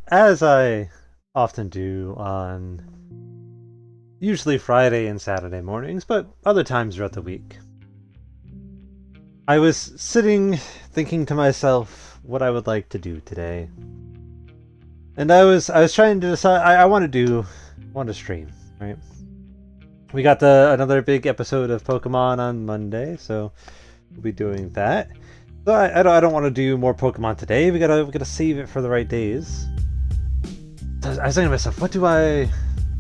As I often do on usually Friday and Saturday mornings, but other times throughout the week, I was sitting thinking to myself what I would like to do today. And I was trying to decide I want to stream, right? We got the another big episode of Pokemon on Monday, so we'll be doing that. So I don't want to do more Pokemon today. We gotta save it for the right days. I was thinking to myself, what am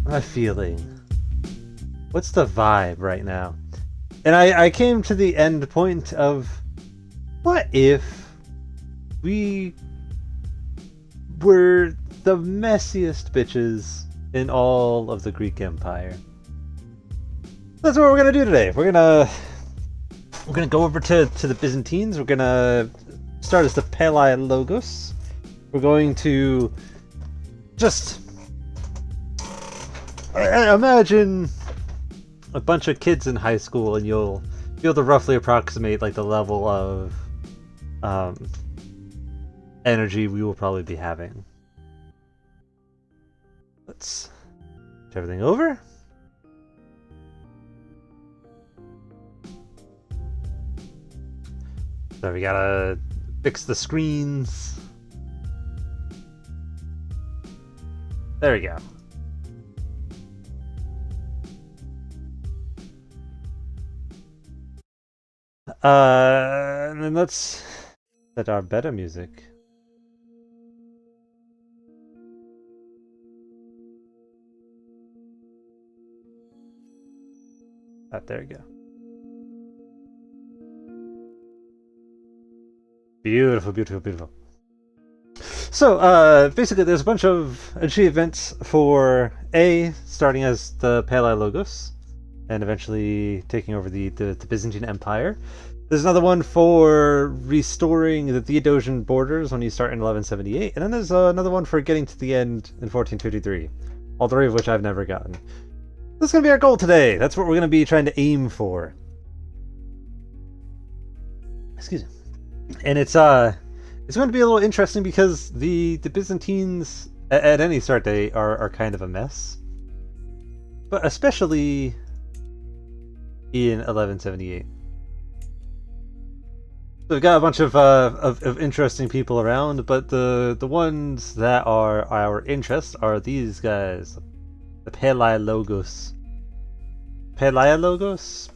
I feeling? What's the vibe right now? And I came to the end point of, what if we were the messiest bitches in all of the Greek Empire? That's what we're gonna do today. We're gonna go over to the Byzantines. We're gonna start as the Palaiologos. We're going to just imagine a bunch of kids in high school, and you'll be able to roughly approximate like the level of um, energy we will probably be having. Let's get everything over. So we gotta fix the screens. There we go. And then let's set our better music. There we go. Beautiful, beautiful, beautiful. So, basically, there's a bunch of achievements for A, starting as the Palaiologos, and eventually taking over the Byzantine Empire. There's another one for restoring the Theodosian borders when you start in 1178, and then there's another one for getting to the end in 1453. All three of which I've never gotten. This is going to be our goal today. That's what we're going to be trying to aim for. Excuse me. And it's going to be a little interesting because the Byzantines at any start date are kind of a mess, but especially in 1178. So we've got a bunch of interesting people around, but the ones that are our interest are these guys, the Palaiologos. Palaiologos?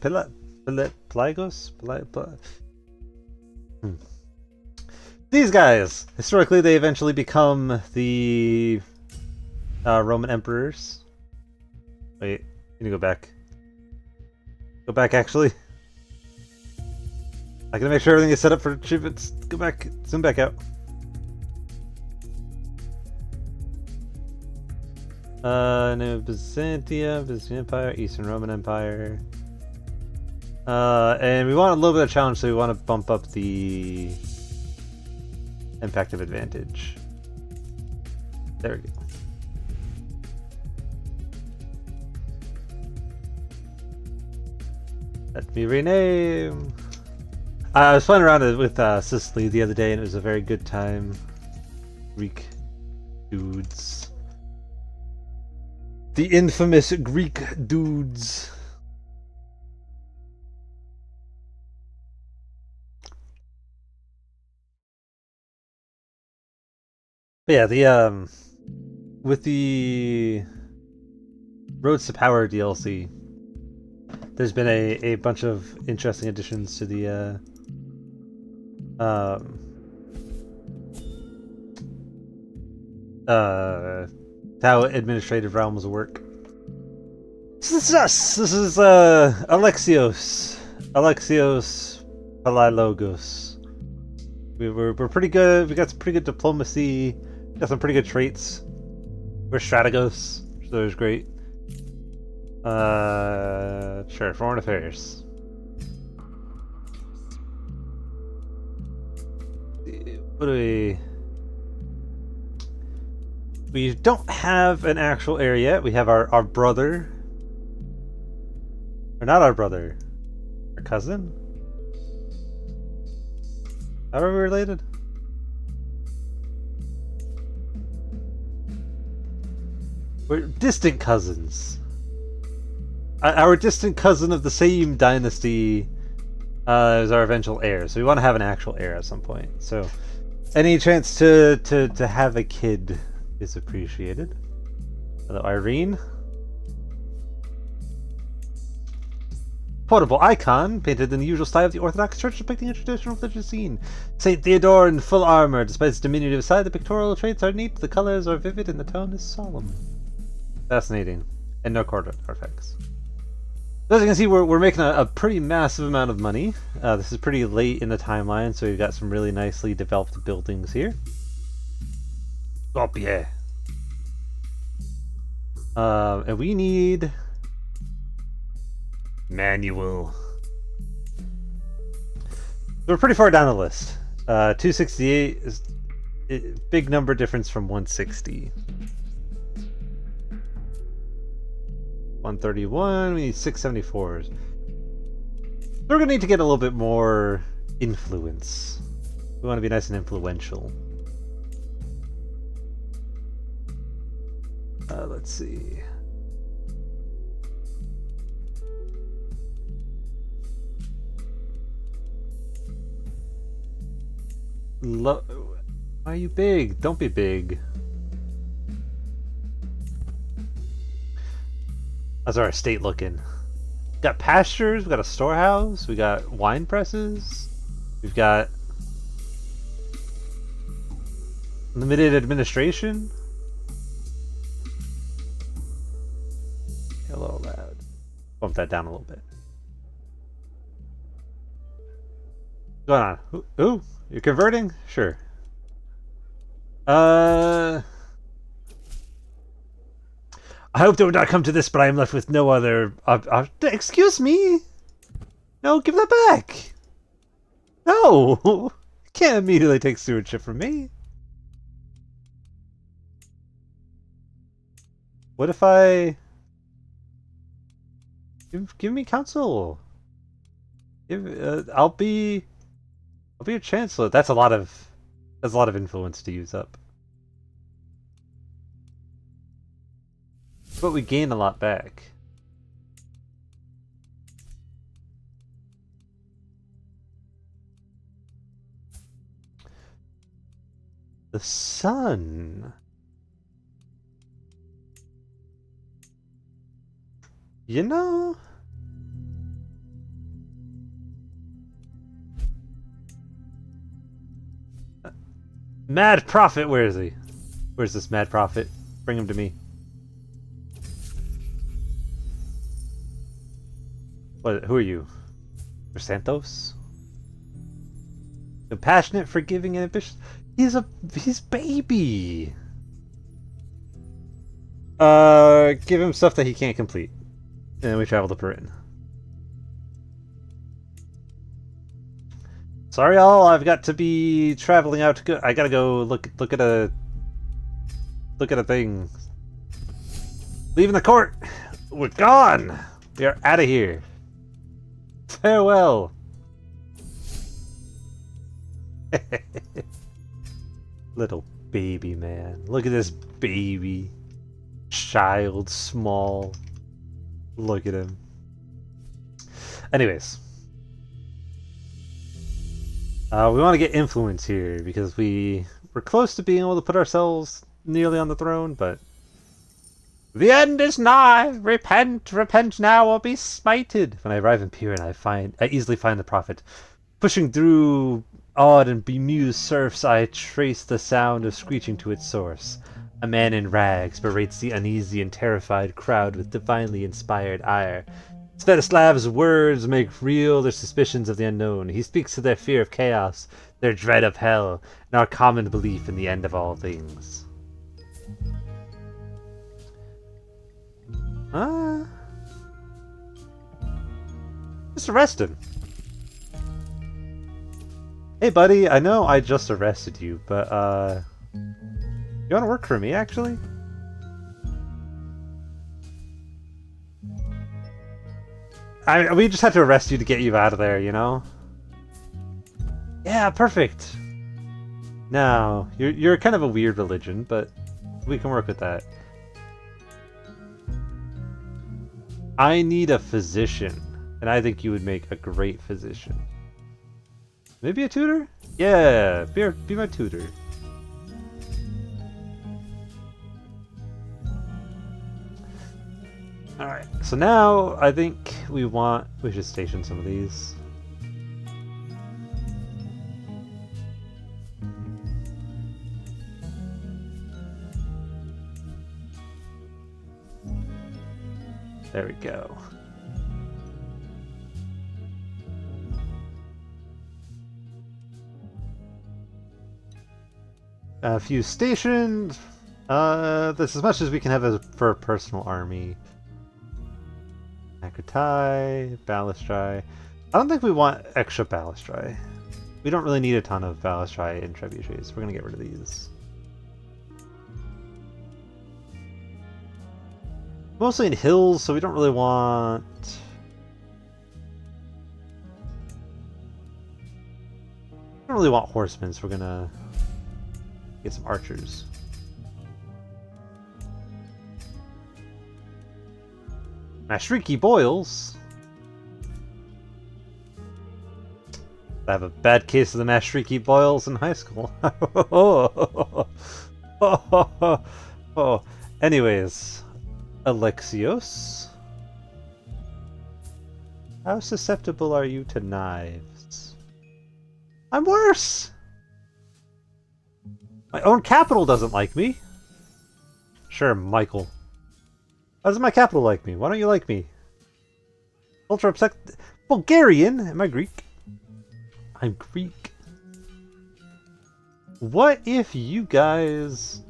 Pelagios? These guys, historically, they eventually become the Roman emperors. Wait, you need to go back. Go back, actually. I gotta make sure everything is set up for achievements. Go back, zoom back out. No, Byzantine Empire, Eastern Roman Empire. And we want a little bit of challenge, so we want to bump up the impact of advantage. There we go. Let me rename. I was playing around with Sicily the other day, and it was a very good time. Greek dudes. The infamous Greek dudes. But yeah, the with the Roads to Power DLC, there's been a bunch of interesting additions to the how administrative realms work. This is us. This is Alexios Palaiologos. We're pretty good. We got some pretty good diplomacy. Got some pretty good traits. We're strategos, so it's great. Sure, foreign affairs. What do we? We don't have an actual heir yet. We have our brother. Or not our brother. Our cousin? How are we related? We're distant cousins. Our distant cousin of the same dynasty is our eventual heir, so we want to have an actual heir at some point. So, any chance to have a kid is appreciated. Hello, Irene. Portable icon, painted in the usual style of the Orthodox Church, depicting a traditional religious scene. Saint Theodore in full armor. Despite its diminutive size, the pictorial traits are neat, the colors are vivid, and the tone is solemn. Fascinating. And no court artifacts. As you can see, we're making a pretty massive amount of money. This is pretty late in the timeline, so we've got some really nicely developed buildings here. Oh, yeah. And we need... manual. We're pretty far down the list. 268 is a big number difference from 160. 131, we need 674s. We're gonna need to get a little bit more influence. We want to be nice and influential. Let's see. Why are you big? Don't be big. How's our estate looking? Got pastures, we got a storehouse, we got wine presses, we've got limited administration. A little loud. Bump that down a little bit. What's going on? Ooh, you're converting? Sure. I hope it would not come to this, but I am left with no other... excuse me? No, give that back! No! You can't immediately take stewardship from me. What if I... Give me counsel. I'll be your chancellor. That's a lot of influence to use up. But we gain a lot back. The sun. You know... Mad Prophet, where is he? Where's this Mad Prophet? Bring him to me. What? Who are you? For Santos? Compassionate, forgiving, and ambitious. He's baby. Give him stuff that he can't complete, and then we travel to Perin. Sorry, all. I've got to be traveling out to go. I gotta go look at a thing. Leaving the court. We're gone. We are out of here. Farewell. Little baby man. Look at this baby. Child, small. Look at him. Anyways. We want to get influence here because we're close to being able to put ourselves nearly on the throne, but the end is nigh. Repent, repent now, or be smited. When I arrive in Piran, I easily find the prophet. Pushing through awed and bemused serfs, I trace the sound of screeching to its source. A man in rags berates the uneasy and terrified crowd with divinely inspired ire. Sviatoslav's words make real their suspicions of the unknown. He speaks to their fear of chaos, their dread of hell, and our common belief in the end of all things. Just arrest him. Hey buddy, I know I just arrested you, but you wanna work for me actually? We just had to arrest you to get you out of there, you know? Yeah, perfect. No, you're kind of a weird religion, but we can work with that. I need a physician, and I think you would make a great physician. Maybe a tutor? Yeah, be my tutor. Alright, so now I think we should station some of these. There we go. A few stations. That's as much as we can have for a personal army. Akutai, Balistri. I don't think we want extra Balistri. We don't really need a ton of Balistri and Trebuchets. We're gonna get rid of these. Mostly in hills, so we don't really want... We don't really want horsemen, so we're gonna get some archers. Mashriki boils. I have a bad case of the Mashriki boils in high school. Anyways, Alexios. How susceptible are you to knives? I'm worse! My own capital doesn't like me. Sure, Michael. Why doesn't my capital like me? Why don't you like me? Ultra upset. Bulgarian? Am I Greek? I'm Greek. What if you guys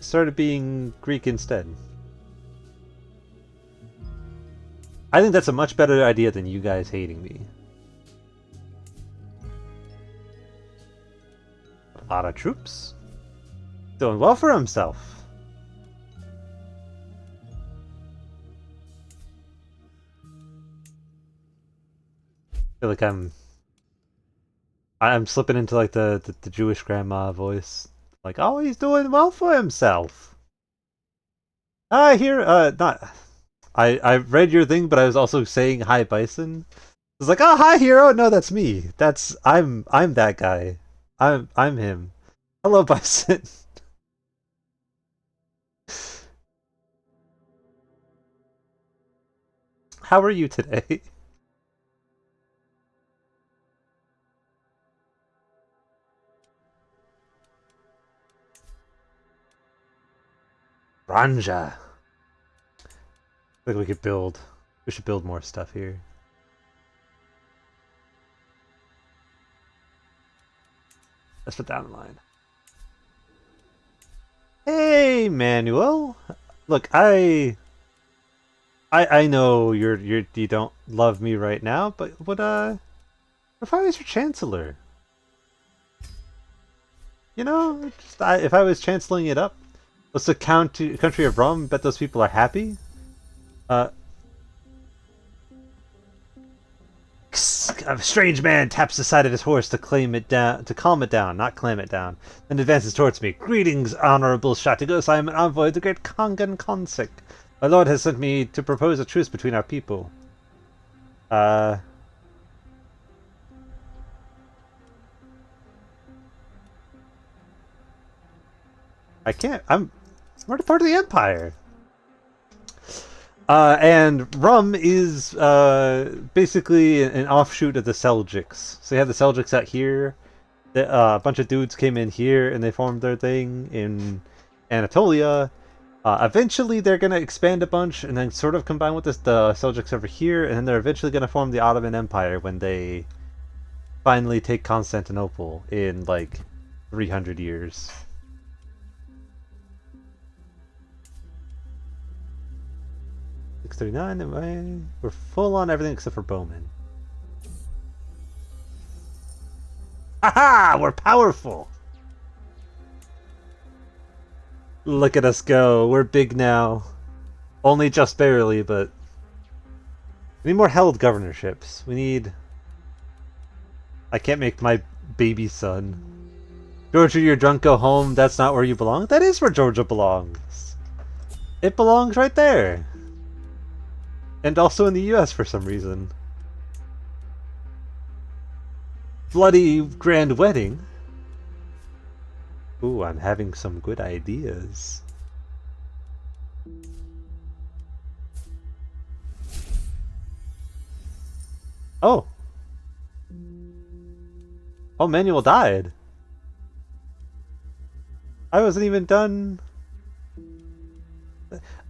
started being Greek instead? I think that's a much better idea than you guys hating me. A lot of troops. Doing well for himself. I feel like I'm slipping into like the Jewish grandma voice. Like, oh, he's doing well for himself. I hear not I read your thing, but I was also saying hi Bison. I was like, oh hi hero, no, that's me. I'm that guy. I'm him. Hello Bison. How are you today? Ranja. I think we should build more stuff here. Let's put that in line. Hey, Manuel. Look, I know you don't love me right now, but what if I was your chancellor? You know, if I was chancelling it up, what's the country of Rome? Bet those people are happy. A strange man taps the side of his horse to calm it down, not clam it down, then advances towards me. Greetings, honorable Shatigos. I am an envoy of the great Kongan Konsik. My lord has sent me to propose a truce between our people. I can't. We're part of the Empire. And Rum is basically an offshoot of the Seljuks. So you have the Seljuks out here. A bunch of dudes came in here and they formed their thing in Anatolia. Eventually they're going to expand a bunch and then sort of combine with the Seljuks over here. And then they're eventually going to form the Ottoman Empire when they finally take Constantinople in like 300 years. $639, we're full on everything except for Bowman. Haha! We're powerful! Look at us go. We're big now. Only just barely, but... We need more held governorships. We need... I can't make my baby son. Georgia, you're drunk, go home. That's not where you belong. That is where Georgia belongs. It belongs right there. And also in the US for some reason. Bloody grand wedding? Ooh, I'm having some good ideas. Oh! Oh, Manuel died! I wasn't even done...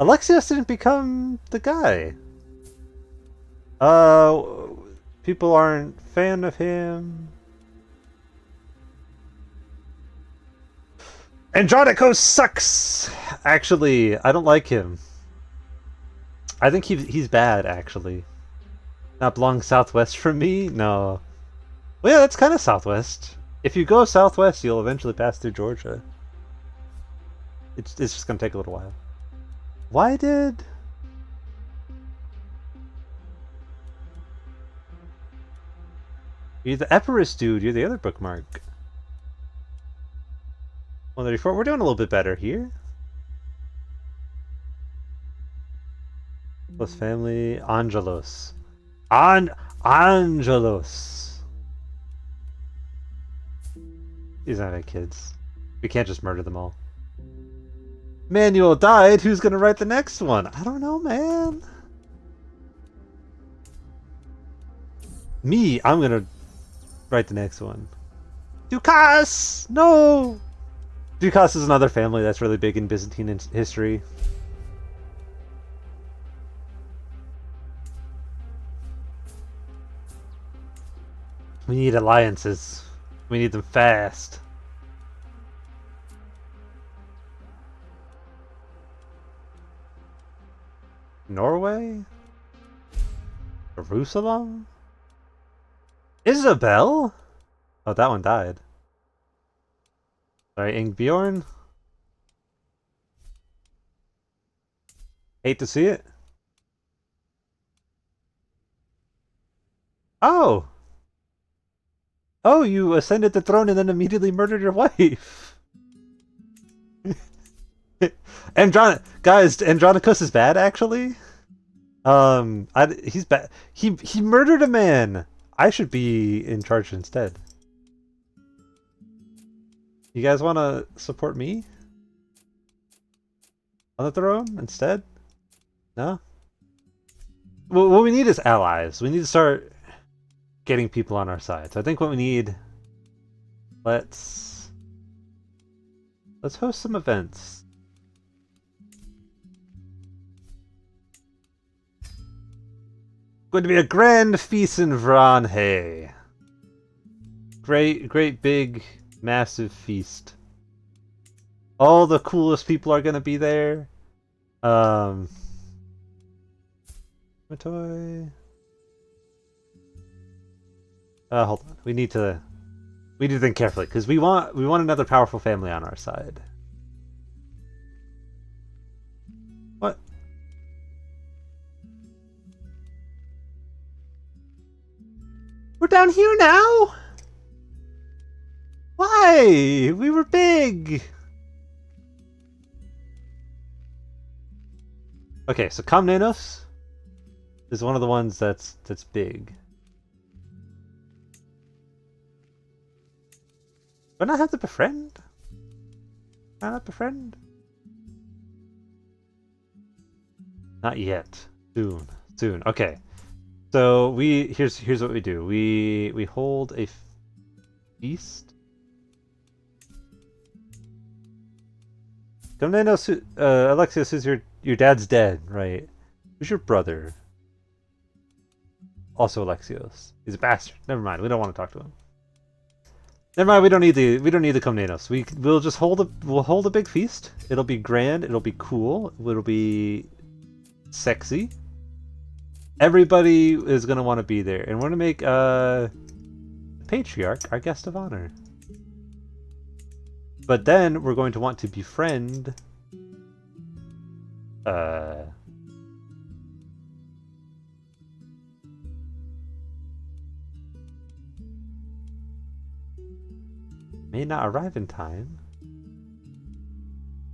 Alexios didn't become the guy. People aren't fan of him. Andronicos sucks! Actually, I don't like him. I think he's bad, actually. Not belong southwest from me? No. Well, yeah, that's kind of southwest. If you go southwest, you'll eventually pass through Georgia. It's just gonna take a little while. Why did... You're the Epirus dude, you're the other bookmark. 134, we're doing a little bit better here. Plus family, Angelos. Angelos! These aren't my kids. We can't just murder them all. Manuel died, who's gonna write the next one? I don't know, man. Me, I'm gonna write the next one. Dukas! No! Dukas is another family that's really big in Byzantine history. We need alliances. We need them fast. Norway? Jerusalem? Isabel? Oh, that one died. Sorry, Ingbjorn? Hate to see it. Oh! Oh, you ascended the throne and then immediately murdered your wife! Guys, Andronicus is bad, actually. He's bad. He murdered a man. I should be in charge instead. You guys want to support me on the throne instead? No. Well, what we need is allies. We need to start getting people on our side. So I think what we need. Let's host some events. Going to be a grand feast in Vranhe. Great big massive feast. All the coolest people are gonna be there. Matoy. Hold on. We need to think carefully because we want another powerful family on our side. What? We're down here now? Why? We were big! Okay, so Komnenos is one of the ones that's big. Do I not have to befriend? Can I not befriend? Not yet. Soon. Soon. Okay. So here's what we do. We hold a feast. Komnenos, Alexios, who's your dad's dead, right? Who's your brother? Also Alexios. He's a bastard. Never mind. We don't want to talk to him. Never mind. We don't need the Komnenos. We'll just hold a big feast. It'll be grand. It'll be cool. It'll be sexy. Everybody is gonna want to be there, and we're gonna make the patriarch our guest of honor. But then we're going to want to befriend may not arrive in time.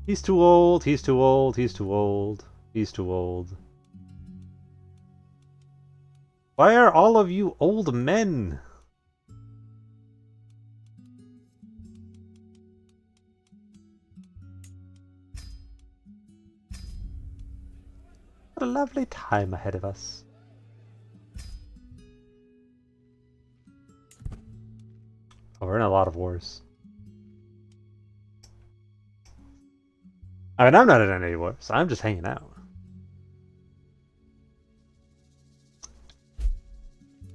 He's too old, he's too old, he's too old, he's too old. Why are all of you old men? What a lovely time ahead of us. Oh, we're in a lot of wars. I mean, I'm not in any wars. I'm just hanging out.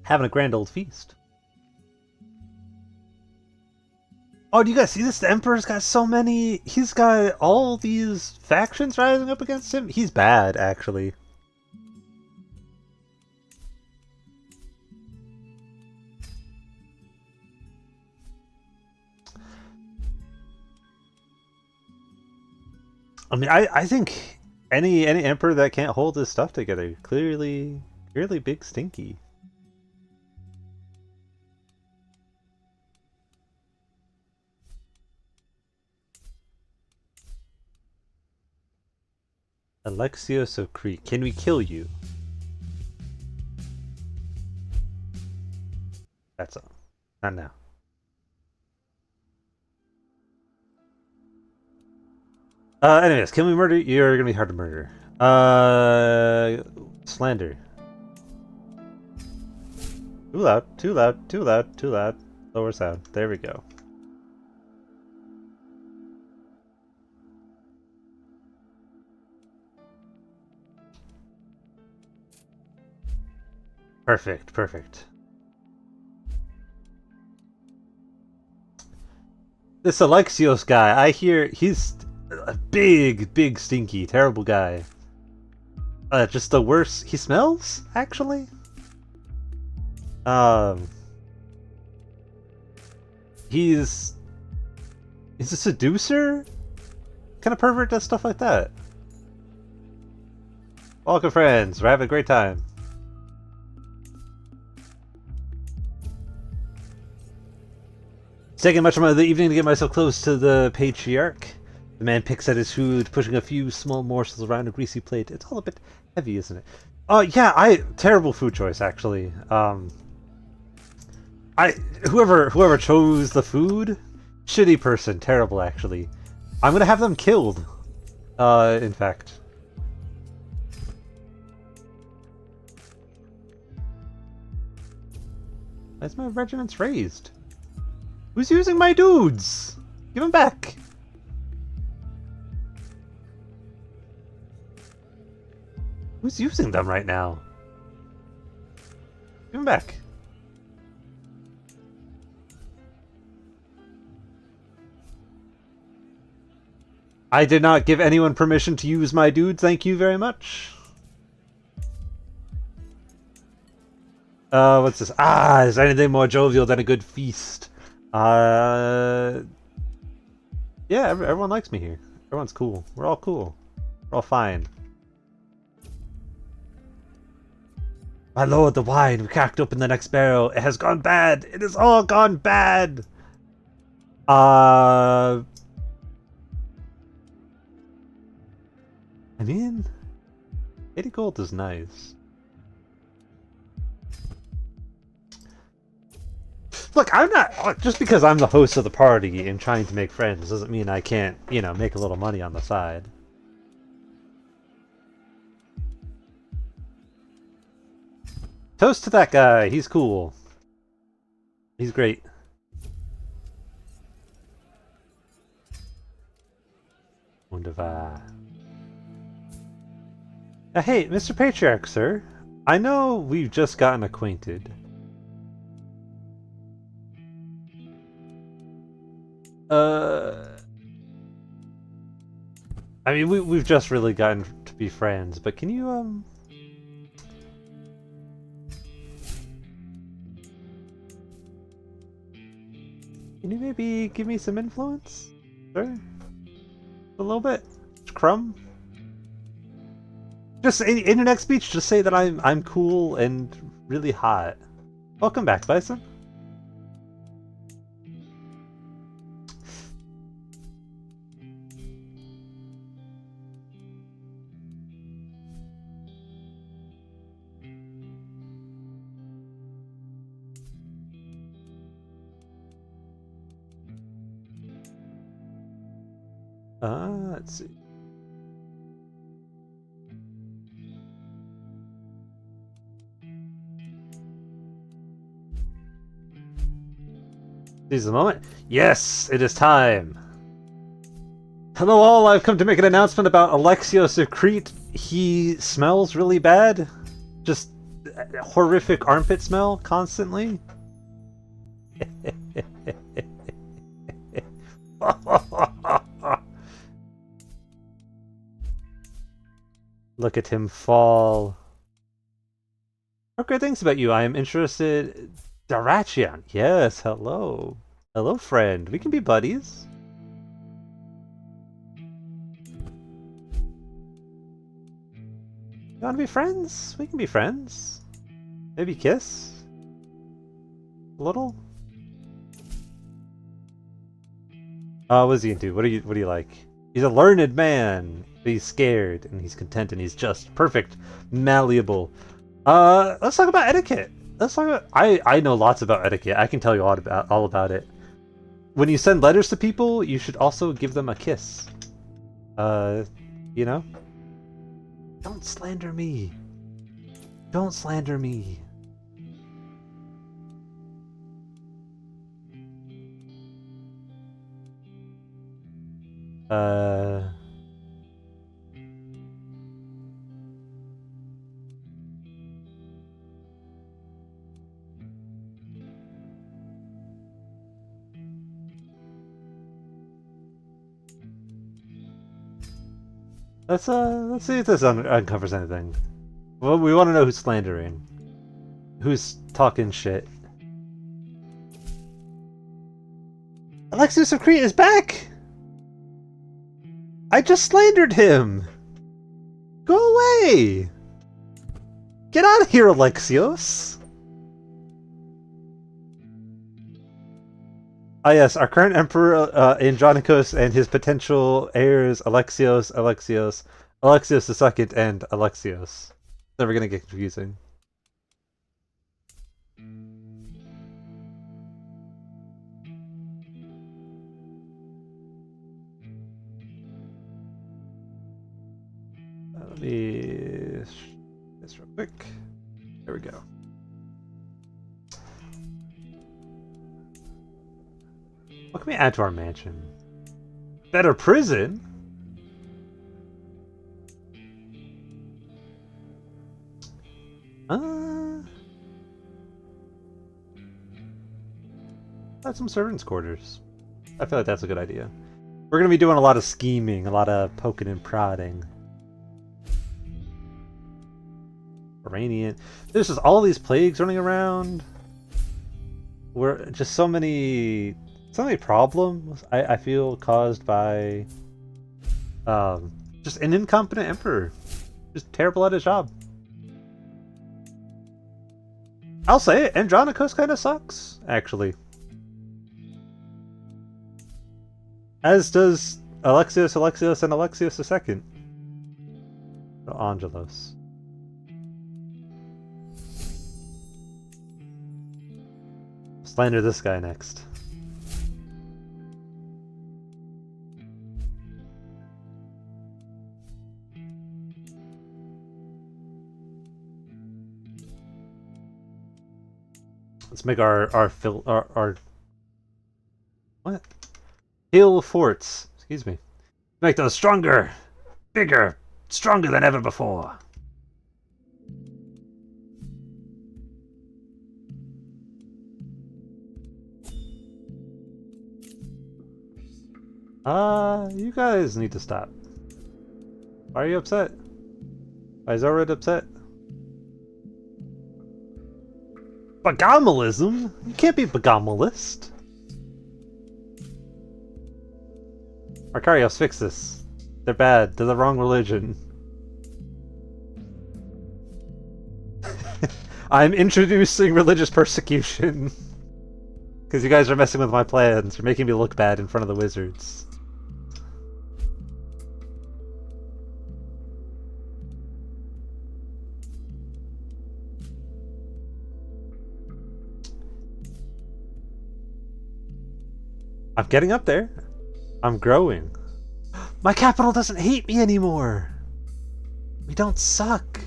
Having a grand old feast. Oh, do you guys see this? The Emperor's got so many... He's got all these factions rising up against him. He's bad, actually. I mean, I think any Emperor that can't hold his stuff together, clearly big stinky. Alexios of Crete, can we kill you? That's all. Not now. Anyways, can we murder? You're gonna be hard to murder. Slander. Too loud, too loud, too loud, too loud. Lower sound. There we go. Perfect, perfect. This Alexios guy, I hear he's a big stinky, terrible guy. Just the worst. He smells, actually. Um, he's a seducer, kind of pervert, does stuff like that. Welcome, friends. We're having a great time. It's taking much of the evening to get myself close to the patriarch. The man picks at his food, pushing a few small morsels around a greasy plate. It's all a bit heavy, isn't it? Yeah, terrible food choice, actually. Whoever chose the food, shitty person, terrible, actually. I'm gonna have them killed. In fact. Why's my regiment's raised? Who's using my dudes? Give them back. Who's using them right now? Give them back. I did not give anyone permission to use my dude, thank you very much. What's this? Is anything more jovial than a good feast? Yeah, everyone likes me here. Everyone's cool. We're all cool. We're all fine. My lord, the wine we cracked open the next barrel. It has gone bad. It has all gone bad. I mean, 80 gold is nice. Look, I'm not... Just because I'm the host of the party and trying to make friends doesn't mean I can't, you know, make a little money on the side. Toast to that guy. He's cool. He's great. Wunderbar. Hey, Mr. Patriarch, sir. I know we've just gotten acquainted. I mean, we've just really gotten to be friends, but can you, Can you maybe give me some influence? Sir? A little bit? Crumb? Just in your next speech, just say that I'm cool and really hot. Welcome back, Bison. Let's see. Seize the moment. Yes, it is time. Hello all, I've come to make an announcement about Alexios of Crete. He smells really bad. Just horrific armpit smell constantly. Look at him fall. What great things about you? I am interested. Darachian. Yes, hello. Hello, friend. We can be buddies. You want to be friends? We can be friends. Maybe kiss? A little? What is he into? What do you like? He's a learned man. But he's scared and he's content and he's just perfect, malleable. Let's talk about etiquette. Let's talk about. I know lots about etiquette. I can tell you all about it. When you send letters to people, you should also give them a kiss. You know. Don't slander me. Don't slander me. Let's see if this uncovers anything. Well, we want to know who's slandering, who's talking shit. Alexios of Crete is back. I just slandered him. Go away. Get out of here, Alexios. Ah yes, our current emperor Andronicus and his potential heirs Alexios II, and Alexios. Never gonna get confusing. Let me this real quick. There we go. What can we add to our mansion? Better prison? Add some servants' quarters. I feel like that's a good idea. We're gonna be doing a lot of scheming, a lot of poking and prodding. Iranian. There's just all these plagues running around. We're just so many problems I feel caused by just an incompetent emperor. Just terrible at his job. I'll say it, Andronicus kind of sucks, actually. As does Alexios, and Alexios II. Angelos. Slander this guy next. Let's make our what? Hill forts. Excuse me. Make those stronger, bigger, stronger than ever before. You guys need to stop. Why are you upset? Why is Zorid upset? Bogomalism? You can't be Bogomalist. Arcarios, fix this. They're bad. They're the wrong religion. I'm introducing religious persecution. Because you guys are messing with my plans. You're making me look bad in front of the wizards. I'm getting up there. I'm growing. My capital doesn't hate me anymore. We don't suck.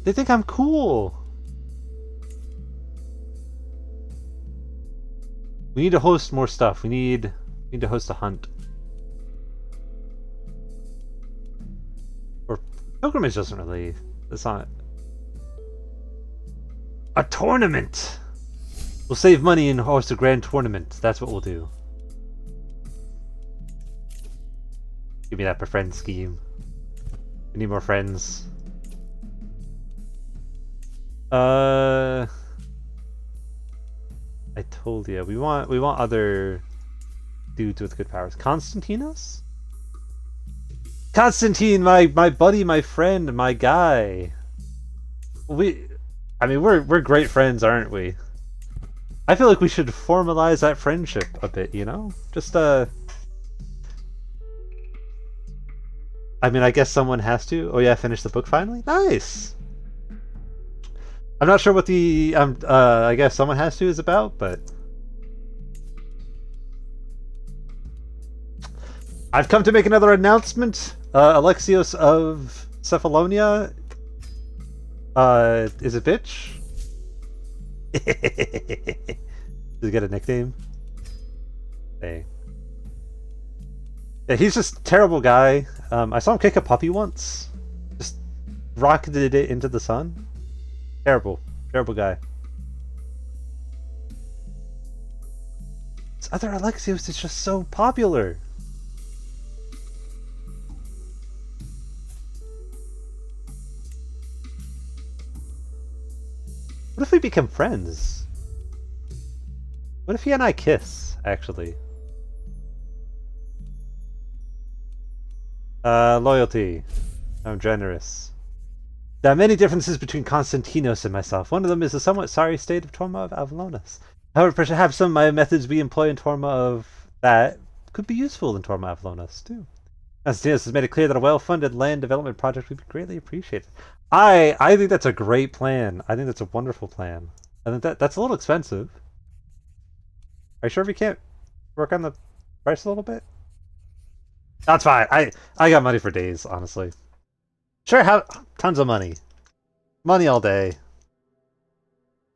They think I'm cool. We need to host more stuff. We need to host a hunt. Or pilgrimage doesn't really. That's not. A tournament. We'll save money and host a grand tournament. That's what we'll do. Give me that befriend scheme. We need more friends. I told you we want other dudes with good powers. Constantinos? Constantine, my buddy, my friend, my guy. I mean, we're great friends, aren't we? I feel like we should formalize that friendship a bit, you know? Just I mean, I guess someone has to. Oh yeah, finish the book finally? Nice! I'm not sure what the I guess someone has to is about, but I've come to make another announcement. Alexios of Cephalonia is a bitch. Does he get a nickname? Hey. Yeah, he's just a terrible guy. I saw him kick a puppy once. Just rocketed it into the sun. Terrible. Terrible guy. This other Alexios is just so popular. What if we become friends? What if he and I kiss, actually? Loyalty. I'm generous. There are many differences between Konstantinos and myself. One of them is the somewhat sorry state of Torma of Avalonis. However, perhaps some of my methods we employ in Torma of that could be useful in Torma of Avalonis, too. Konstantinos has made it clear that a well-funded land development project would be greatly appreciated. I think that's a great plan. I think that's a wonderful plan. I think that's a little expensive. Are you sure we can't work on the price a little bit? That's fine. I got money for days, honestly. Sure, have tons of money. Money all day.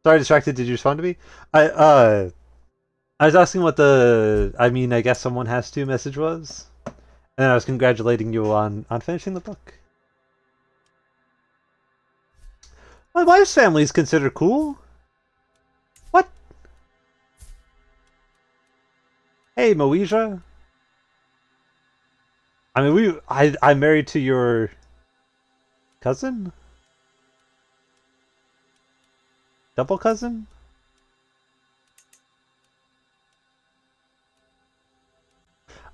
Sorry, distracted. Did you respond to me? I was asking what the I mean, I guess someone has to message was. And then I was congratulating you on finishing the book. My wife's family is considered cool. What? Hey, Moesha. I mean, I'm married to your cousin? Double cousin?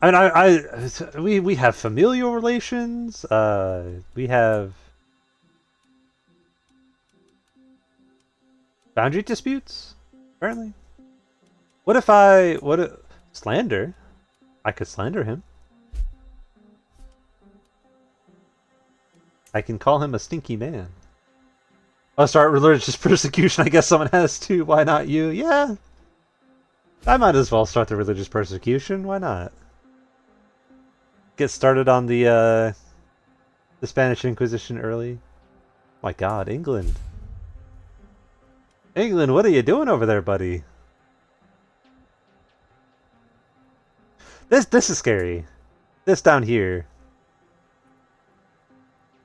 I mean, we have familial relations. We have boundary disputes. Apparently. What if slander? I could slander him. I can call him a stinky man. I'll start religious persecution. I guess someone has to. Why not you? Yeah. I might as well start the religious persecution. Why not? Get started on the Spanish Inquisition early. My God, England. England, what are you doing over there, buddy? This is scary. This down here.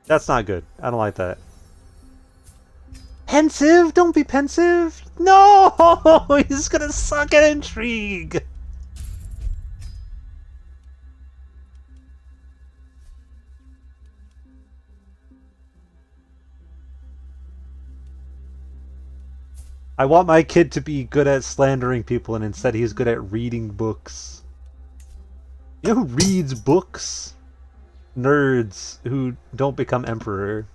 That's not good. I don't like that. Pensive? Don't be pensive. No! He's gonna suck at intrigue. I want my kid to be good at slandering people, and instead he's good at reading books. You know who reads books? Nerds who don't become emperor.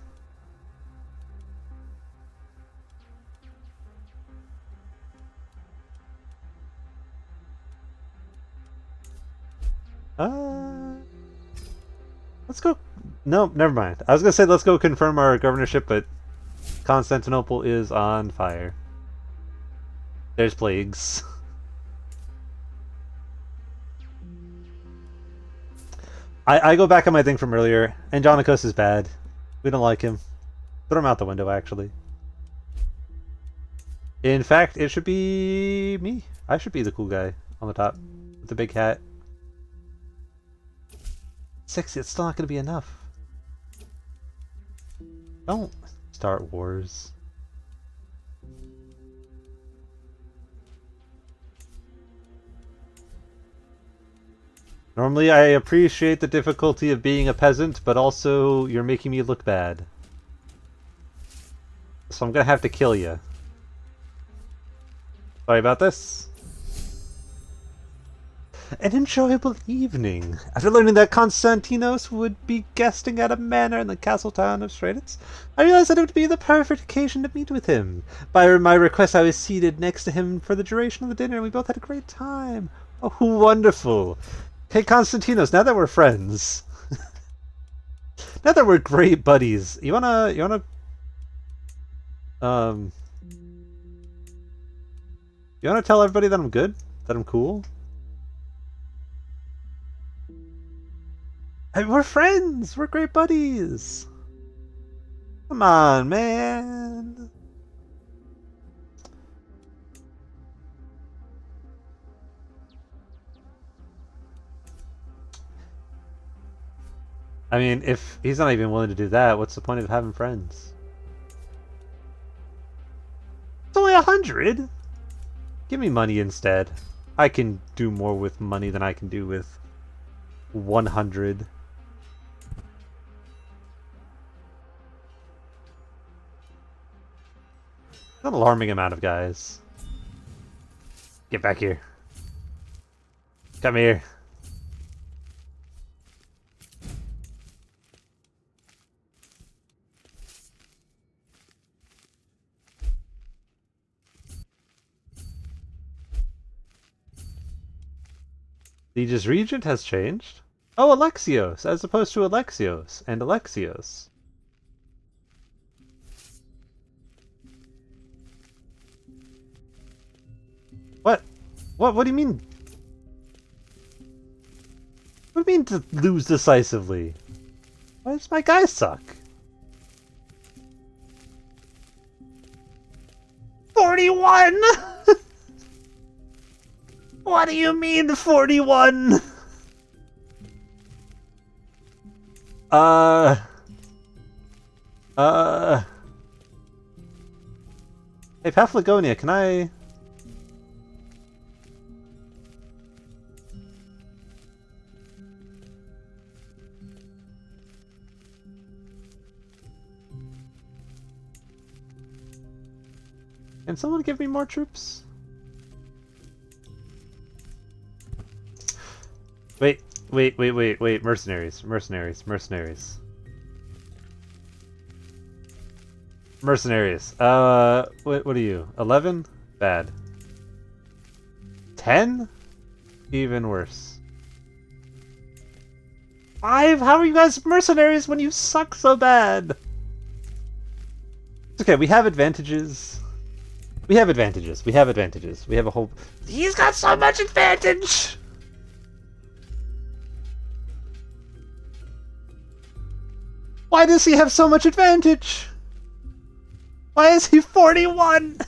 Let's go. No, never mind. I was gonna say let's go confirm our governorship, but Constantinople is on fire. There's plagues. I go back on my thing from earlier. Andronicus is bad. We don't like him. Throw him out the window, actually. In fact, it should be me. I should be the cool guy on the top with the big hat. 60, it's still not going to be enough. Don't start wars. Normally I appreciate the difficulty of being a peasant, but also you're making me look bad. So I'm gonna have to kill you. Sorry about this. An enjoyable evening. After learning that Konstantinos would be guesting at a manor in the castle town of Straditz, I realized that it would be the perfect occasion to meet with him. By my request, I was seated next to him for the duration of the dinner, and we both had a great time. Oh, wonderful. Hey, Konstantinos, now that we're friends, now that we're great buddies, you wanna, you wanna tell everybody that I'm good? That I'm cool? Hey, we're friends! We're great buddies! Come on, man! I mean, if he's not even willing to do that, what's the point of having friends? It's only 100! Give me money instead. I can do more with money than I can do with 100. An alarming amount of guys. Get back here. Come here. Liege's regent has changed. Oh, Alexios, as opposed to Alexios and Alexios. What? What do you mean? What do you mean to lose decisively? Why does my guy suck? 41! What do you mean 41? Hey, Paphlagonia, can I... Can someone give me more troops? Wait, mercenaries. Mercenaries. What are you? 11? Bad. 10? Even worse. 5? How are you guys mercenaries when you suck so bad? It's okay, we have advantages. We have a whole... He's got so much advantage! Why does he have so much advantage? Why is he 41?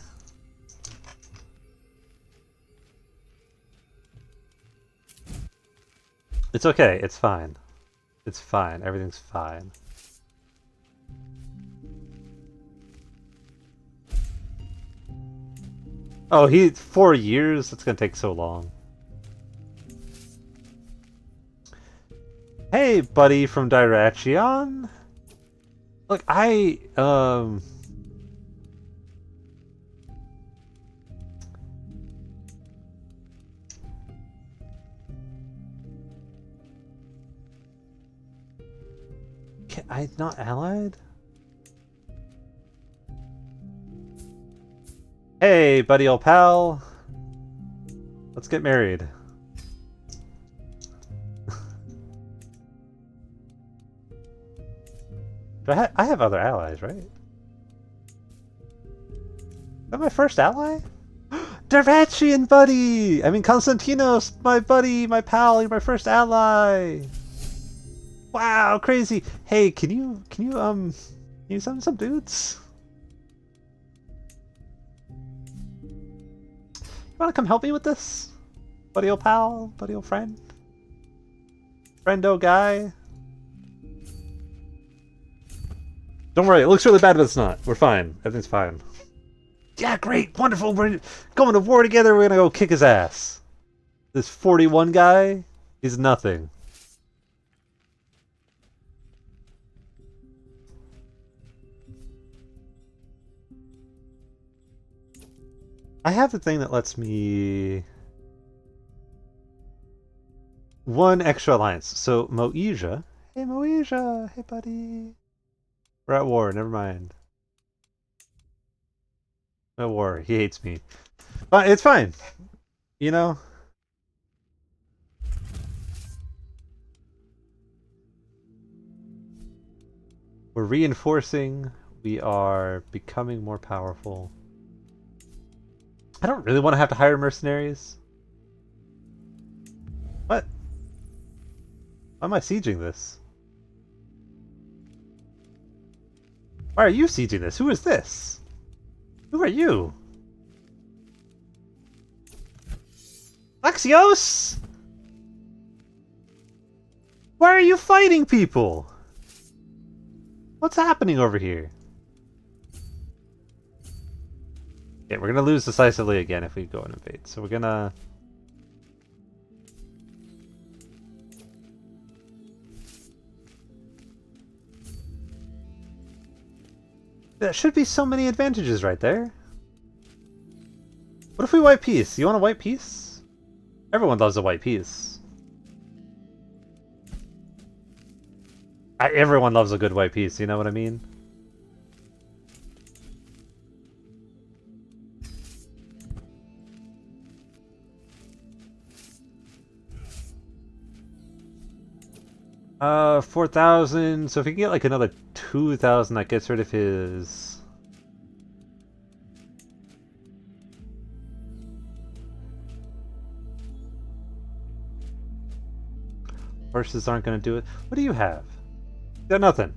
It's okay, it's fine. It's fine, everything's fine. Oh, 4 years? That's gonna take so long. Hey, buddy from Dyrachon. Look, I not allied? Hey, buddy old pal. Let's get married. I have other allies, right? Is that my first ally? Dyrachon buddy! I mean, Konstantinos, my buddy, my pal, you're my first ally! Wow, crazy. Hey, can you send some dudes? You wanna come help me with this? Buddy old pal, buddy old friend? Friendo guy? Don't worry, it looks really bad, but it's not. We're fine. Everything's fine. Yeah, great, wonderful. We're going to war together. We're gonna go kick his ass. This 41 guy is nothing. I have the thing that lets me... one extra alliance. So, Moesia. Hey, Moesia. Hey, buddy. We're at war. Never mind. At war. He hates me. But it's fine. You know? We're reinforcing. We are becoming more powerful. I don't really want to have to hire mercenaries. What? Why am I sieging this? Why are you sieging this? Who is this? Who are you? Axios? Why are you fighting people? What's happening over here? Yeah, we're gonna lose decisively again if we go and invade. So we're gonna... There should be so many advantages right there. What if we white peace? You want a white peace? Everyone loves a white peace. Everyone loves a good white peace, you know what I mean? Uh, 4,000. So if we can get like another 2,000, that gets rid of his... Horses aren't going to do it. What do you have? You got nothing.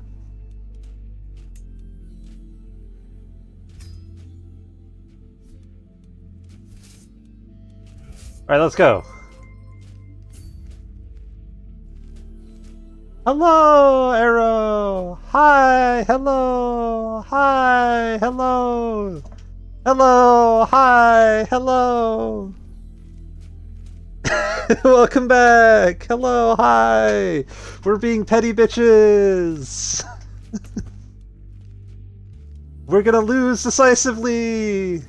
Alright, let's go. Hello, Arrow! Hi! Hello! Hi! Hello! Hello! Hi! Hello! Welcome back! Hello! Hi! We're being petty bitches! We're gonna lose decisively!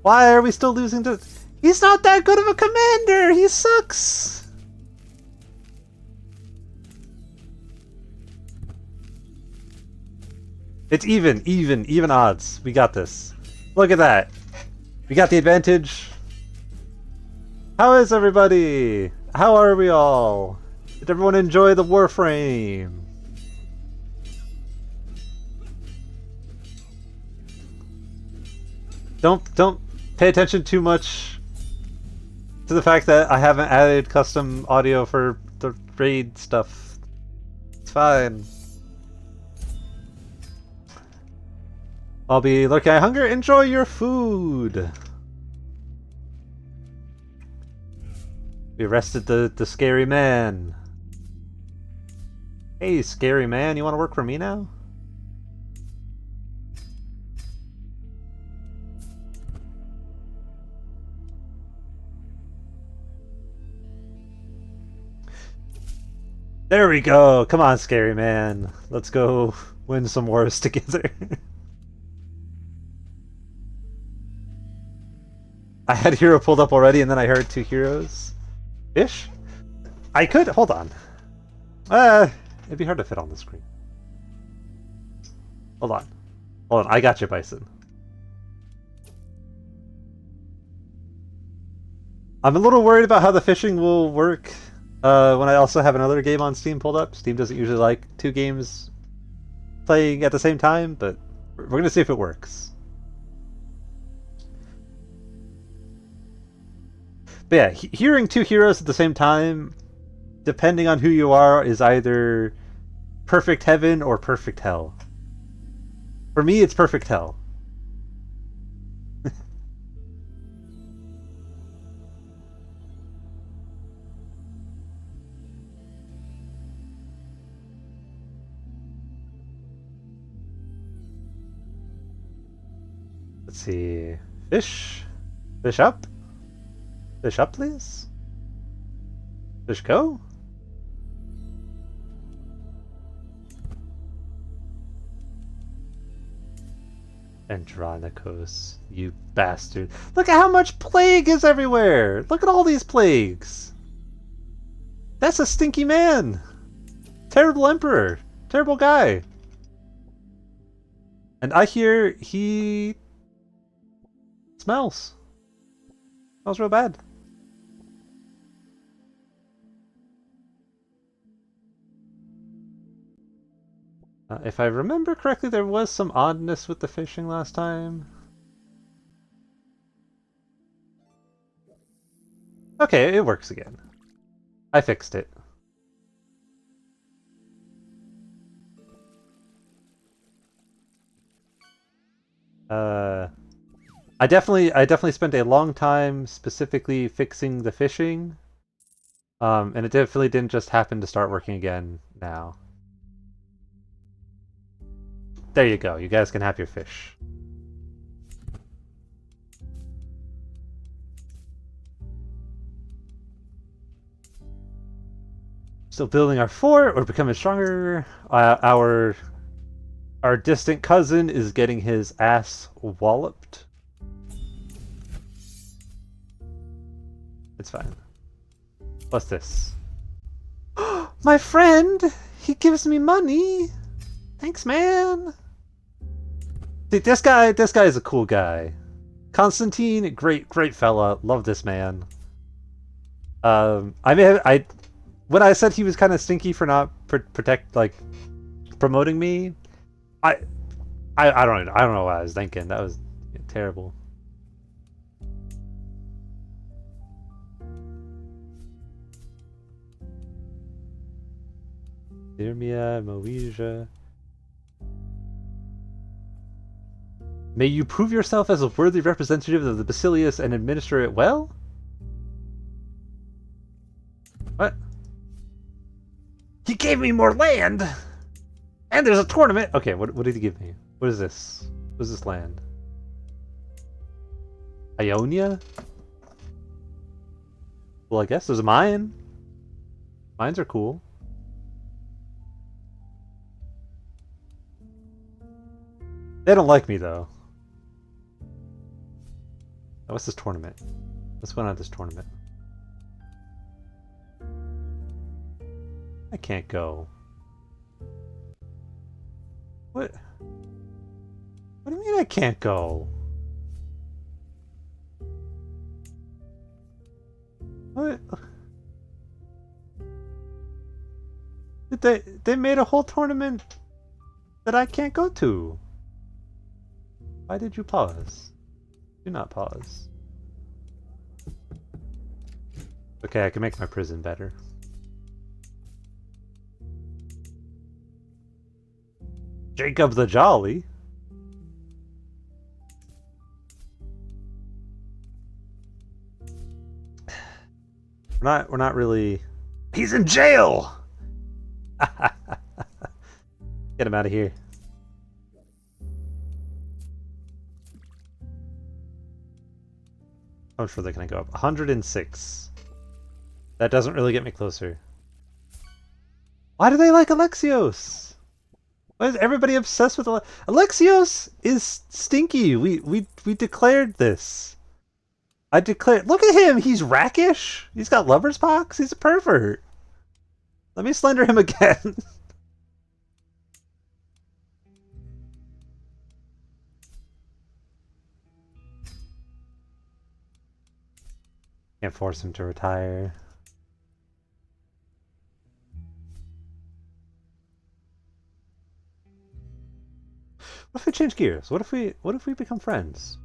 Why are we still losing to... He's not that good of a commander! He sucks! It's even odds. We got this. Look at that. We got the advantage. How is everybody? How are we all? Did everyone enjoy the Warframe? Don't pay attention too much to the fact that I haven't added custom audio for the raid stuff. It's fine. I'll be lurking at hunger. Enjoy your food. We arrested the scary man. Hey, scary man, you want to work for me now? There we go. Come on, scary man. Let's go win some wars together. I had hero pulled up already, and then I heard 2 heroes. Ish? I could... Hold on. It'd be hard to fit on the screen. Hold on. Hold on, I got you, Bison. I'm a little worried about how the fishing will work when I also have another game on Steam pulled up. Steam doesn't usually like 2 games playing at the same time, but we're going to see if it works. But yeah, hearing 2 heroes at the same time depending on who you are, is either perfect heaven or perfect hell. For me, it's perfect hell. Let's see. Fish? Fish up? Fish up, please? Fish go? Andronicos, you bastard. Look at how much plague is everywhere! Look at all these plagues! That's a stinky man! Terrible emperor! Terrible guy! And I hear he smells. Smells real bad. If I remember correctly, there was some oddness with the fishing last time. Okay, it works again. I fixed it. I definitely spent a long time specifically fixing the fishing. And it definitely didn't just happen to start working again now. There you go. You guys can have your fish. Still building our fort. We're becoming stronger. Our distant cousin is getting his ass walloped. It's fine. What's this? My friend! He gives me money! Thanks, man! See, this guy is a cool guy. Constantine, great fella. Love this man. When I said he was kind of stinky for not promoting me, I don't know what I was thinking. That was terrible. Dirmia, Moesia. May you prove yourself as a worthy representative of the Basilius and administer it well? What? He gave me more land! And there's a tournament! Okay, what did he give me? What is this? What is this land? Ionia? Well, I guess there's a mine. Mines are cool. They don't like me, though. What's this tournament? What's going on at this tournament? I can't go. What? What do you mean I can't go? What? They made a whole tournament that I can't go to. Why did you pause? Do not pause. Okay, I can make my prison better. Jacob the Jolly? We're not really... He's in jail! Get him out of here. How much further can I go up? 106. That doesn't really get me closer. Why do they like Alexios? Why is everybody obsessed with Alexios? Is stinky. We declared this. I declared. Look at him. He's rackish. He's got lover's pox. He's a pervert. Let me slender him again. Can't force him to retire. What if we change gears? What if we become friends?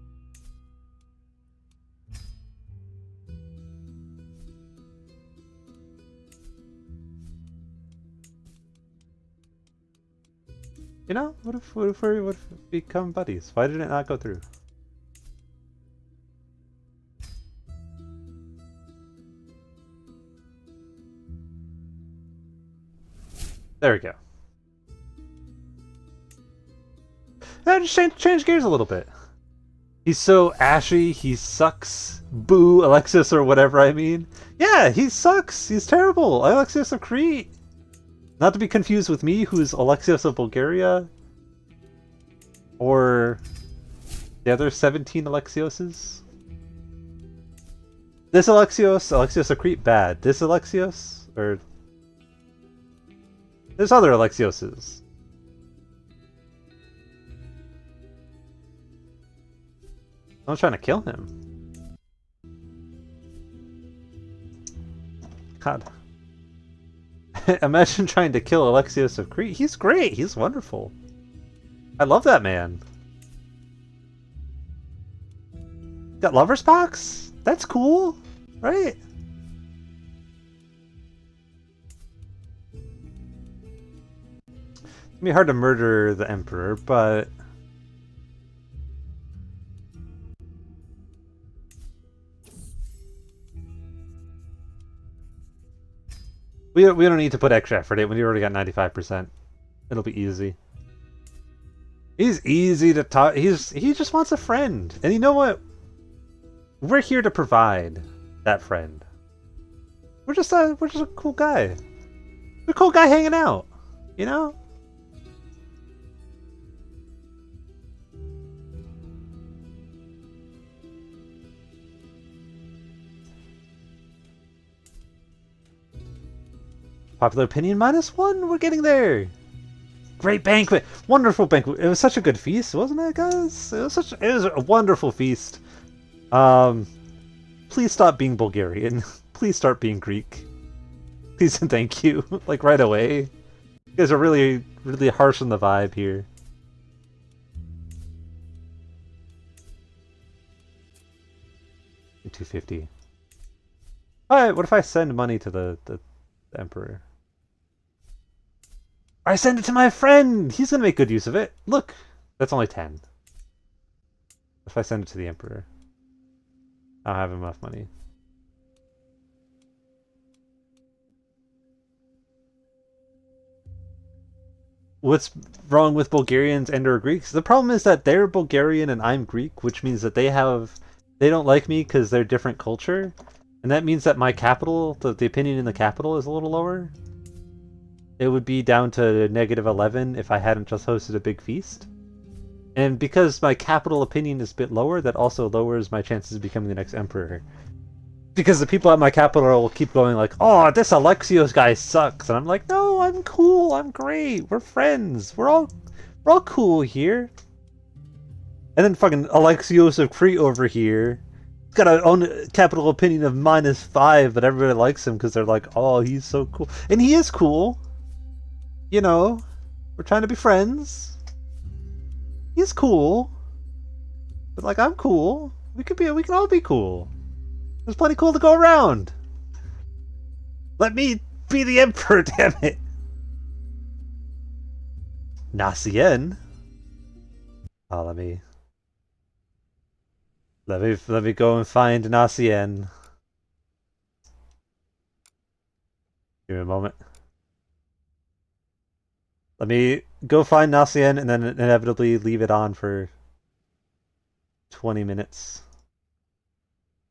You know, what if we become buddies? Why did it not go through? There we go. Just change gears a little bit. He's so ashy, he sucks. Boo, Alexios or whatever I mean. Yeah, he sucks. He's terrible. Alexios of Crete. Not to be confused with me, who's Alexios of Bulgaria. Or the other 17 Alexioses. This Alexios of Crete, bad. This Alexios, or... There's other Alexioses. I'm trying to kill him. God. Imagine trying to kill Alexios of Crete. He's great. He's wonderful. I love that man. Got lover's box? That's cool, right? It'd be hard to murder the Emperor, but... We don't need to put extra effort in when you already got 95%. It'll be easy. He's easy to talk. He just wants a friend. And you know what? We're here to provide that friend. We're just a cool guy. We're a cool guy hanging out. You know? Popular opinion -1. We're getting there. Great banquet, wonderful banquet. It was such a good feast, wasn't it, guys? It was a wonderful feast. Please stop being Bulgarian. Please start being Greek. Please and thank you. Like right away. You guys are really, really harsh on the vibe here. $250. Alright, what if I send money to the Emperor? I send it to my friend! He's gonna make good use of it. Look! That's only 10. If I send it to the Emperor. I don't have enough money. What's wrong with Bulgarians and or Greeks? The problem is that they're Bulgarian and I'm Greek, which means that they don't like me because they're different culture. And that means that my capital, the opinion in the capital is a little lower. It would be down to -11 if I hadn't just hosted a big feast. And because my capital opinion is a bit lower, that also lowers my chances of becoming the next emperor. Because the people at my capital will keep going like, oh, this Alexios guy sucks. And I'm like, no, I'm cool, I'm great, we're friends, we're all cool here. And then fucking Alexios of Crete over here, he's got a own capital opinion of -5, but everybody likes him because they're like, oh, he's so cool. And he is cool. You know, we're trying to be friends. He's cool. But like, I'm cool. We can all be cool. There's plenty cool to go around. Let me be the emperor, damn it. Nacien. Oh, let me go and find Nacien. Give me a moment. Let me go find Nacien and then inevitably leave it on for 20 minutes.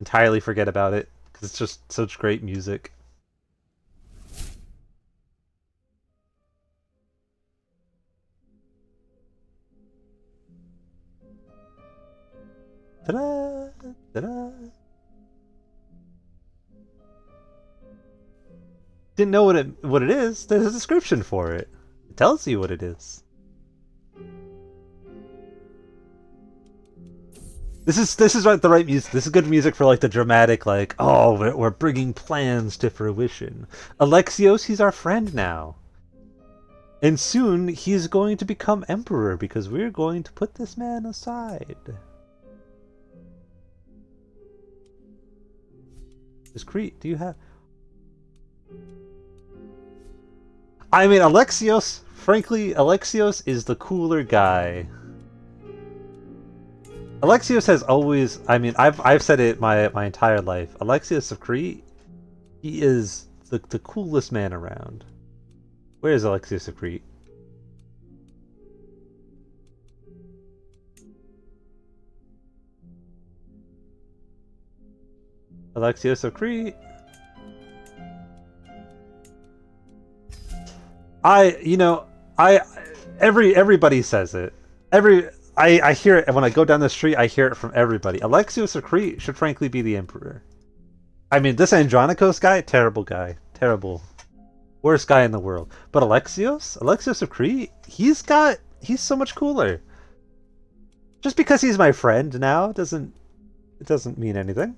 Entirely forget about it because it's just such great music. Ta-da! Ta-da! Didn't know what it is. There's a description for it. It tells you what it is. This is like the right music. This is good music for like the dramatic, like, oh, we're bringing plans to fruition. Alexios, he's our friend now. And soon he's going to become emperor because we're going to put this man aside. Discreet, do you have... I mean, Alexios frankly, Alexios is the cooler guy. Alexios has always, I mean, I've said it my entire life. Alexios of Crete, he is the coolest man around. Where is Alexios of Crete? Alexios of Crete. Everybody says it. I hear it when I go down the street. I hear it from everybody. Alexios of Crete should frankly be the emperor. I mean, this Andronikos guy, terrible, worst guy in the world. But Alexios of Crete, he's so much cooler. Just because he's my friend now doesn't mean anything.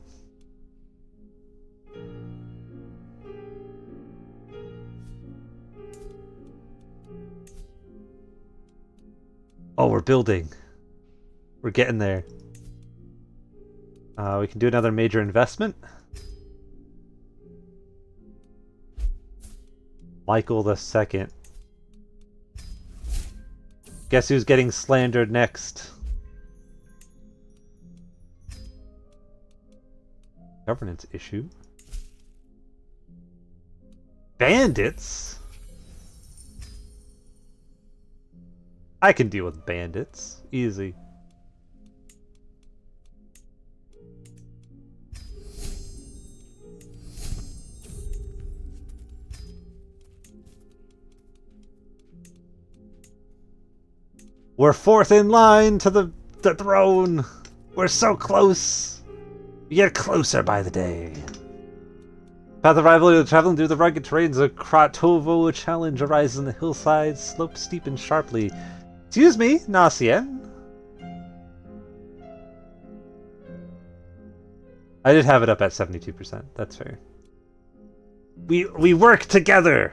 Oh, we're building. We're getting there. We can do another major investment. Michael the Second. Guess who's getting slandered next? Governance issue. Bandits? I can deal with bandits. Easy. We're fourth in line to the throne. We're so close. We get closer by the day. Path of rivalry traveling through the rugged terrains of Kratovo, a challenge arises in the hillsides, slopes steepen sharply. Excuse me, Nacien. I did have it up at 72%. That's fair. We work together.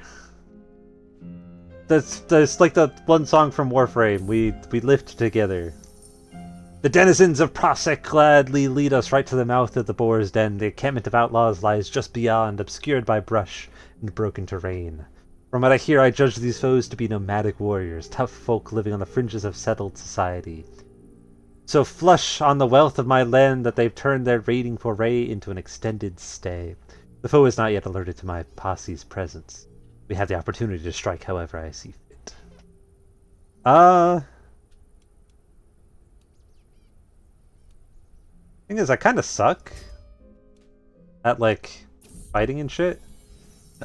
That's like the one song from Warframe. We lift together. The denizens of Prosek gladly lead us right to the mouth of the boar's den. The encampment of outlaws lies just beyond, obscured by brush and broken terrain. From what I hear, I judge these foes to be nomadic warriors, tough folk living on the fringes of settled society. So flush on the wealth of my land that they've turned their raiding foray into an extended stay. The foe is not yet alerted to my posse's presence. We have the opportunity to strike however I see fit. Thing is, I kind of suck at, like, fighting and shit.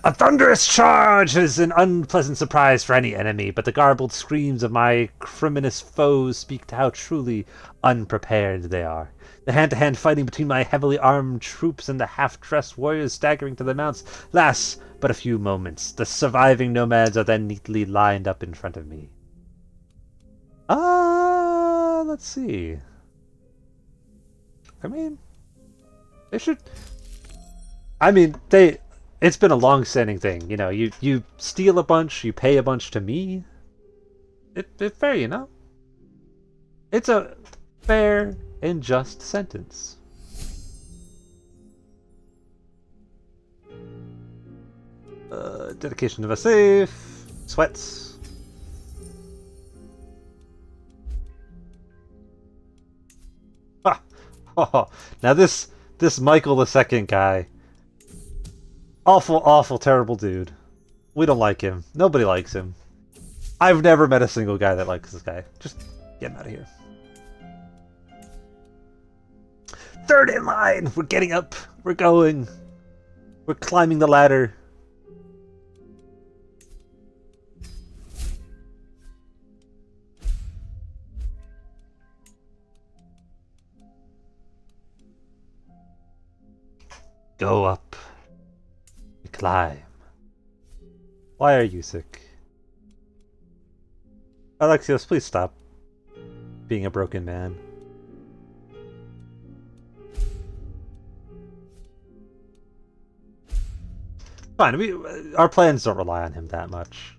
A thunderous charge is an unpleasant surprise for any enemy, but the garbled screams of my criminous foes speak to how truly unprepared they are. The hand-to-hand fighting between my heavily armed troops and the half-dressed warriors staggering to their mounts lasts but a few moments. The surviving nomads are then neatly lined up in front of me. Let's see. I mean, they should... I mean, it's been a long-standing thing, you know. You steal a bunch, you pay a bunch to me. It's fair, you know. It's a fair and just sentence. Dedication of a safe. Sweats. Ah. Oh, now this Michael II guy. Awful, terrible dude. We don't like him. Nobody likes him. I've never met a single guy that likes this guy. Just get him out of here. Third in line! We're getting up. We're going. We're climbing the ladder. Go up. Climb. Why are you sick? Alexios, please stop being a broken man. Fine, our plans don't rely on him that much.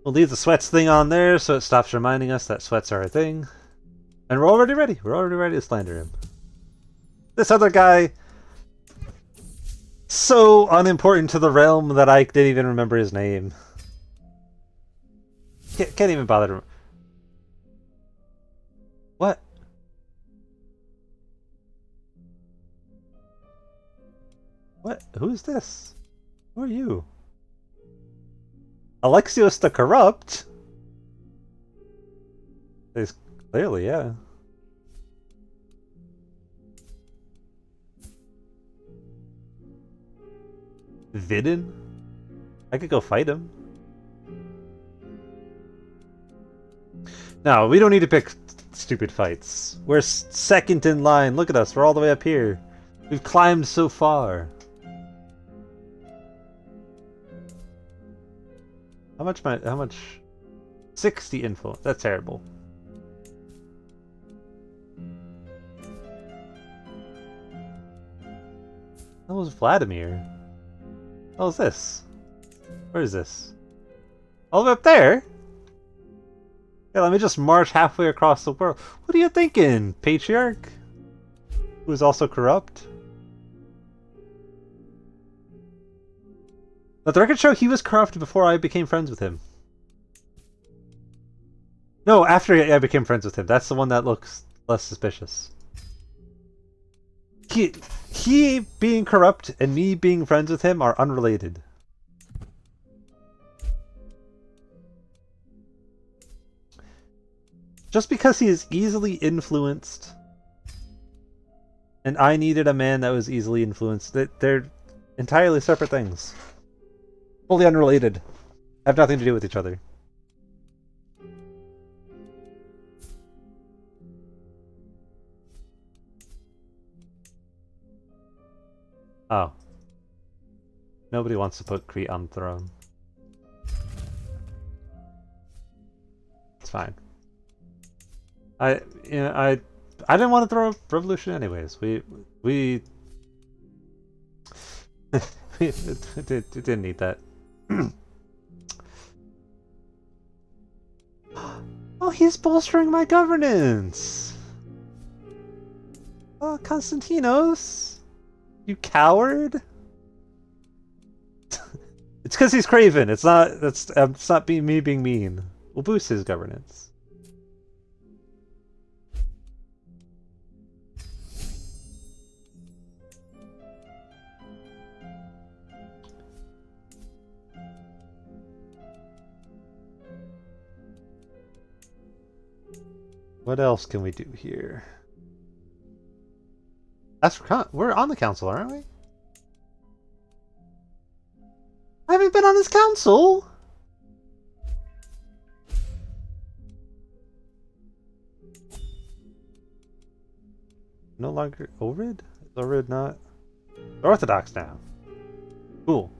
We'll leave the sweats thing on there so it stops reminding us that sweats are a thing. And we're already ready. We're already ready to slander him. This other guy... So unimportant to the realm that I didn't even remember his name. Can't even bother to... What? What? Who's this? Who are you? Alexios the Corrupt? Is clearly, yeah. Vidin? I could go fight him. No, we don't need to pick stupid fights. We're second in line. Look at us. We're all the way up here. We've climbed so far. How much? 60 influence. That's terrible. That was Vladimir. What was this? Where is this? All the way up there? Yeah, let me just march halfway across the world. What are you thinking, Patriarch? Who is also corrupt? Let the record show he was corrupt before I became friends with him. No, after I became friends with him. That's the one that looks less suspicious. He being corrupt and me being friends with him are unrelated. Just because he is easily influenced and I needed a man that was easily influenced, they're entirely separate things. Fully unrelated. Have nothing to do with each other. Oh. Nobody wants to put Crete on the throne. It's fine. I didn't want to throw a revolution anyways. We didn't need that. Oh, he's bolstering my governance. Oh, Konstantinos, you coward! It's because he's craven. It's not. It's not me being mean. We'll boost his governance. What else can we do here? We're on the council, aren't we? I haven't been on this council! No longer Orid? Is Orid not? Orthodox now. Cool.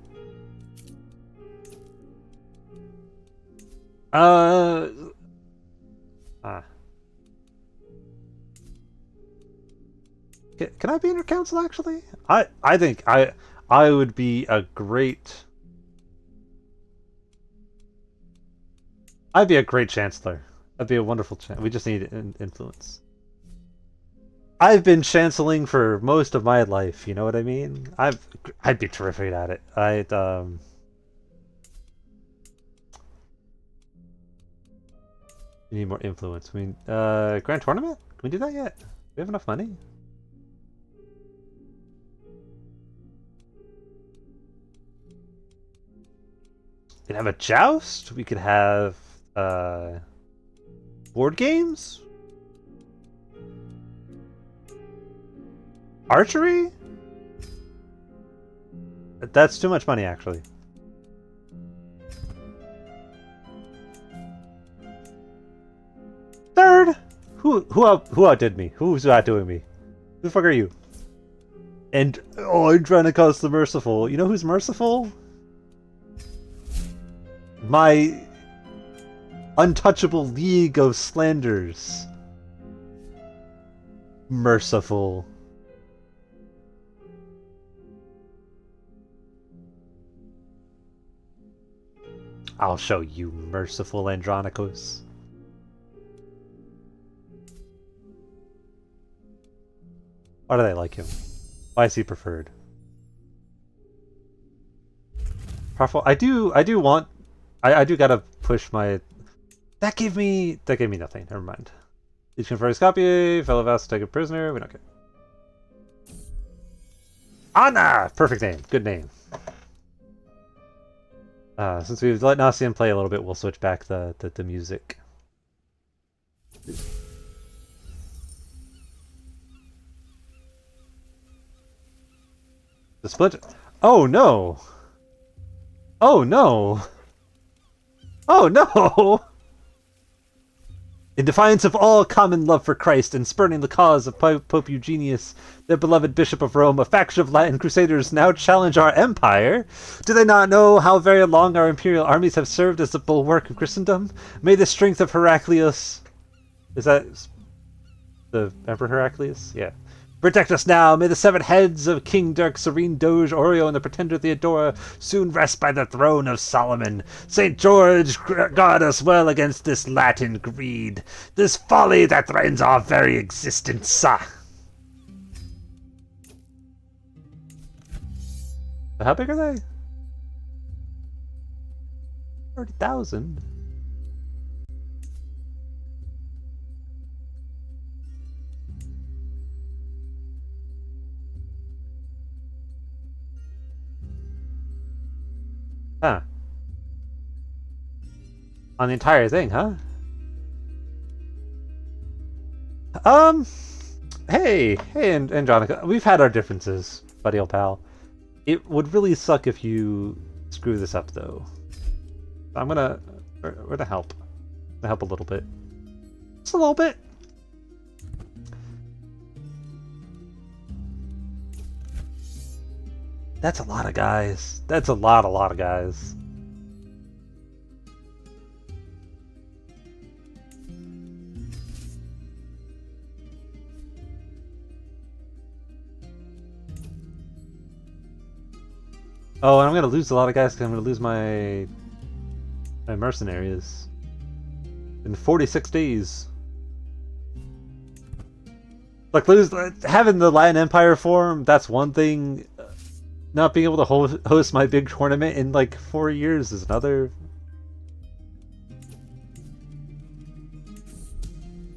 Can I be in your council actually? I think I would be a great. I'd be a great chancellor. I'd be a wonderful chancellor. We just need influence. I've been chancelling for most of my life. You know what I mean? I'd be terrific at it. We need more influence. I mean, grand tournament? Can we do that yet? Do we have enough money? We could have a joust. We could have board games. Archery? That's too much money, actually. Third? Who outdid me? Who's outdoing me? Who the fuck are you? And oh, I'm trying to cause the merciful. You know who's merciful? My untouchable league of slanders. Merciful. I'll show you, merciful Andronicus. Why do they like him? Why is he preferred? powerful. I do want. I do gotta push my. That gave me nothing. Never mind. Each confirms copy. Fellow vassal take a prisoner. We don't care. Anna! Perfect name. Good name. Since we've let Nasian play a little bit, we'll switch back the music. The split. Oh no! Oh no! Oh no! In defiance of all common love for Christ and spurning the cause of Pope Eugenius, the beloved Bishop of Rome, a faction of Latin crusaders now challenge our empire. Do they not know how very long our imperial armies have served as the bulwark of Christendom? May the strength of Heraclius... Is that the Emperor Heraclius? Yeah. Protect us now. May the seven heads of King Dirk, Serene Doge, Oreo, and the Pretender Theodora soon rest by the throne of Solomon. St. George, guard us well against this Latin greed, this folly that threatens our very existence. How big are they? 30,000. Huh. On the entire thing, huh? Hey, Andronica, we've had our differences, buddy old pal. It would really suck if you screw this up, though. I'm gonna... We're gonna help. I'm gonna help a little bit. Just a little bit. That's a lot of guys. That's a lot of guys. Oh, and I'm gonna lose a lot of guys because I'm gonna lose my mercenaries in 46 days. Like having the Latin Empire form, that's one thing. Not being able to host my big tournament in like 4 years is another.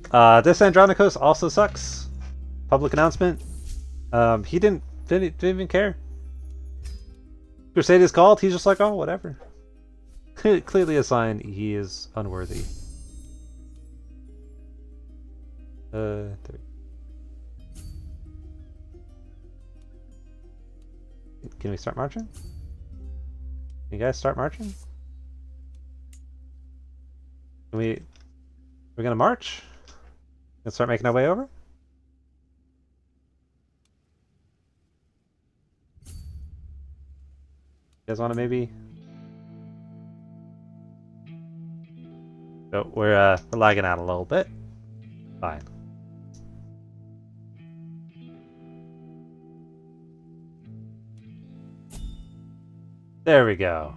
This Andronikos also sucks. Public announcement. He didn't even care. Crusade is called. He's just like, oh, whatever. Clearly a sign he is unworthy. There. Can we start marching? Can you guys start marching? We're gonna march? Gonna start making our way over? You guys wanna maybe? So we're lagging out a little bit. Fine. There we go.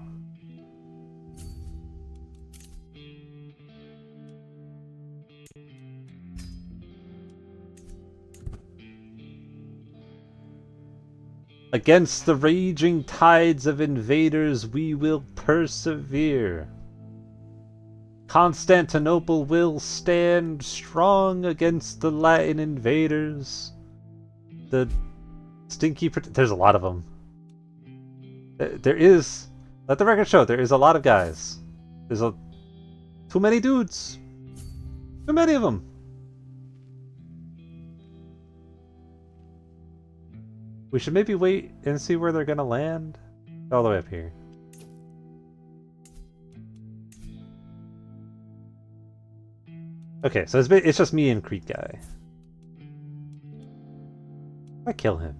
Against the raging tides of invaders we will persevere. Constantinople will stand strong against the Latin invaders. The stinky... There's a lot of them. There is... Let the record show, there is a lot of guys. There's too many dudes. Too many of them. We should maybe wait and see where they're gonna land. All the way up here. Okay, so it's just me and Crete guy. I kill him.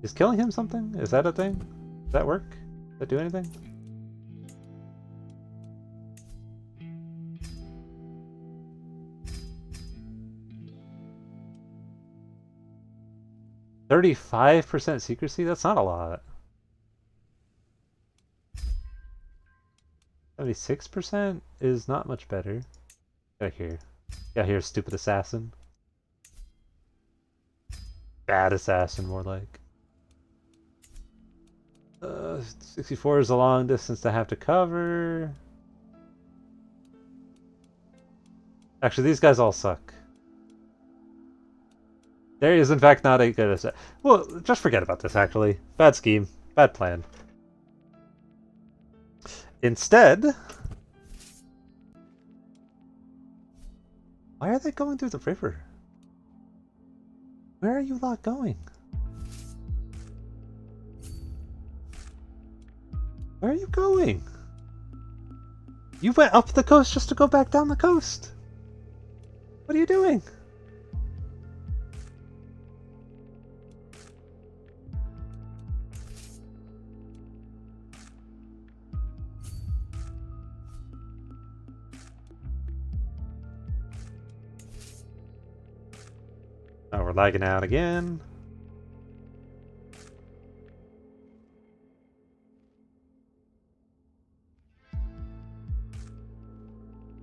Is killing him something? Is that a thing? Does that work? Does that do anything? %35% secrecy? That's not a lot. 76% is not much better. Get here. Get here, stupid assassin. bad assassin, more like. 64 is a long distance to have to cover. Actually, these guys all suck. There is, in fact, not a good assassin. Well, just forget about this, actually. Bad scheme. Bad plan. Instead... Why are they going through the river? Where are you lot going? Where are you going? You went up the coast just to go back down the coast. What are you doing? Oh, we're lagging out again.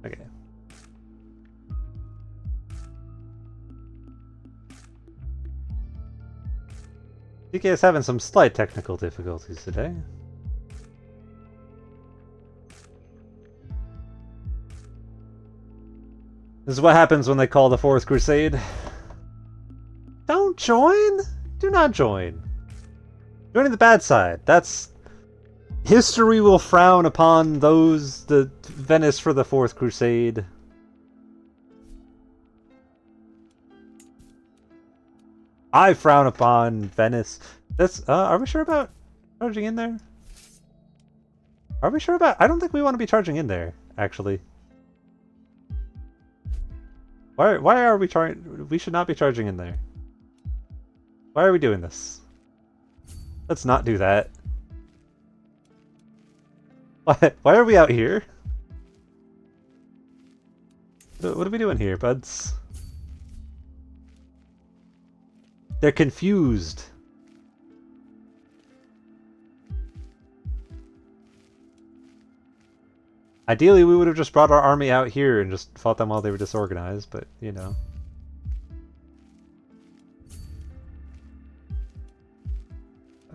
Okay. DK is having some slight technical difficulties today. This is what happens when they call the Fourth Crusade. Don't join! Do not join. Joining the bad side. That's... History will frown upon those... the Venice for the Fourth Crusade. I frown upon Venice. That's... are we sure about charging in there? Are we sure about... I don't think we want to be charging in there, actually. Why are we charging... We should not be charging in there. Why are we doing this? Let's not do that. Why are we out here? What are we doing here, buds? They're confused. Ideally, we would have just brought our army out here and just fought them while they were disorganized, but, you know.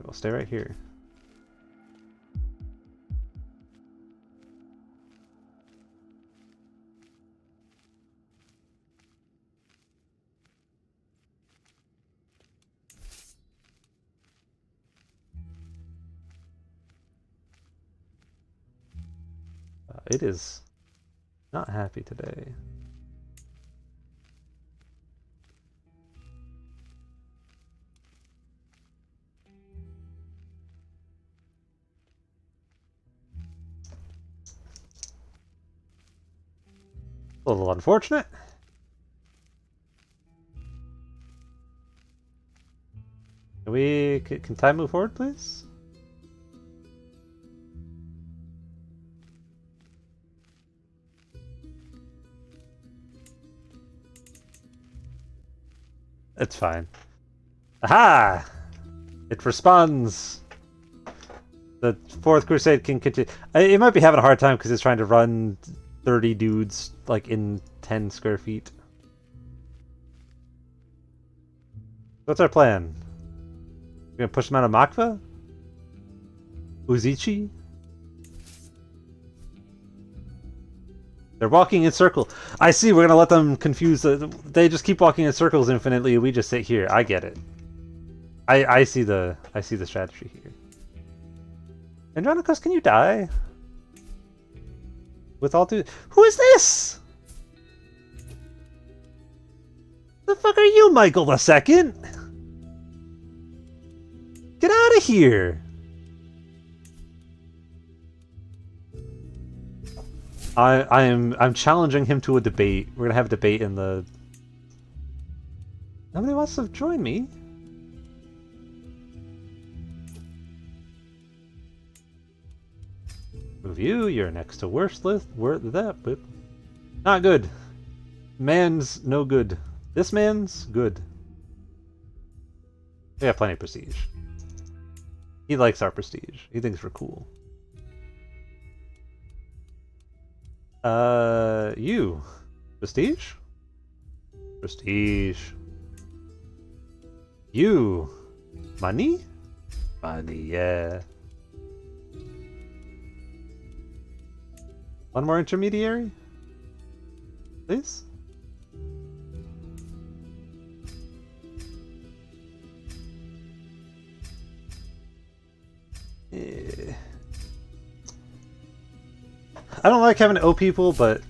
We'll stay right here. It is not happy today. A little unfortunate. Can time move forward, please? It's fine. Aha! It responds. The Fourth Crusade can continue. It might be having a hard time because it's trying to run 30 dudes like in 10 square feet. What's our plan? We're gonna push them out of Makva? Uzichi? They're walking in circles. I see, we're gonna let them confuse. They just keep walking in circles infinitely. We just sit here. I get it. I see the strategy here. Andronicus, can you die? With all due... Who is this? The fuck are you, Michael the Second? Get out of here! I'm challenging him to a debate. We're gonna have a debate in the... Nobody wants to join me. Move you, you're next to worst list. That, but not good. Man's no good. This man's good. We have plenty of prestige. He likes our prestige. He thinks we're cool. You. Prestige? Prestige. You. Money? Money, yeah. One more intermediary? Please? I don't like having to owe people, but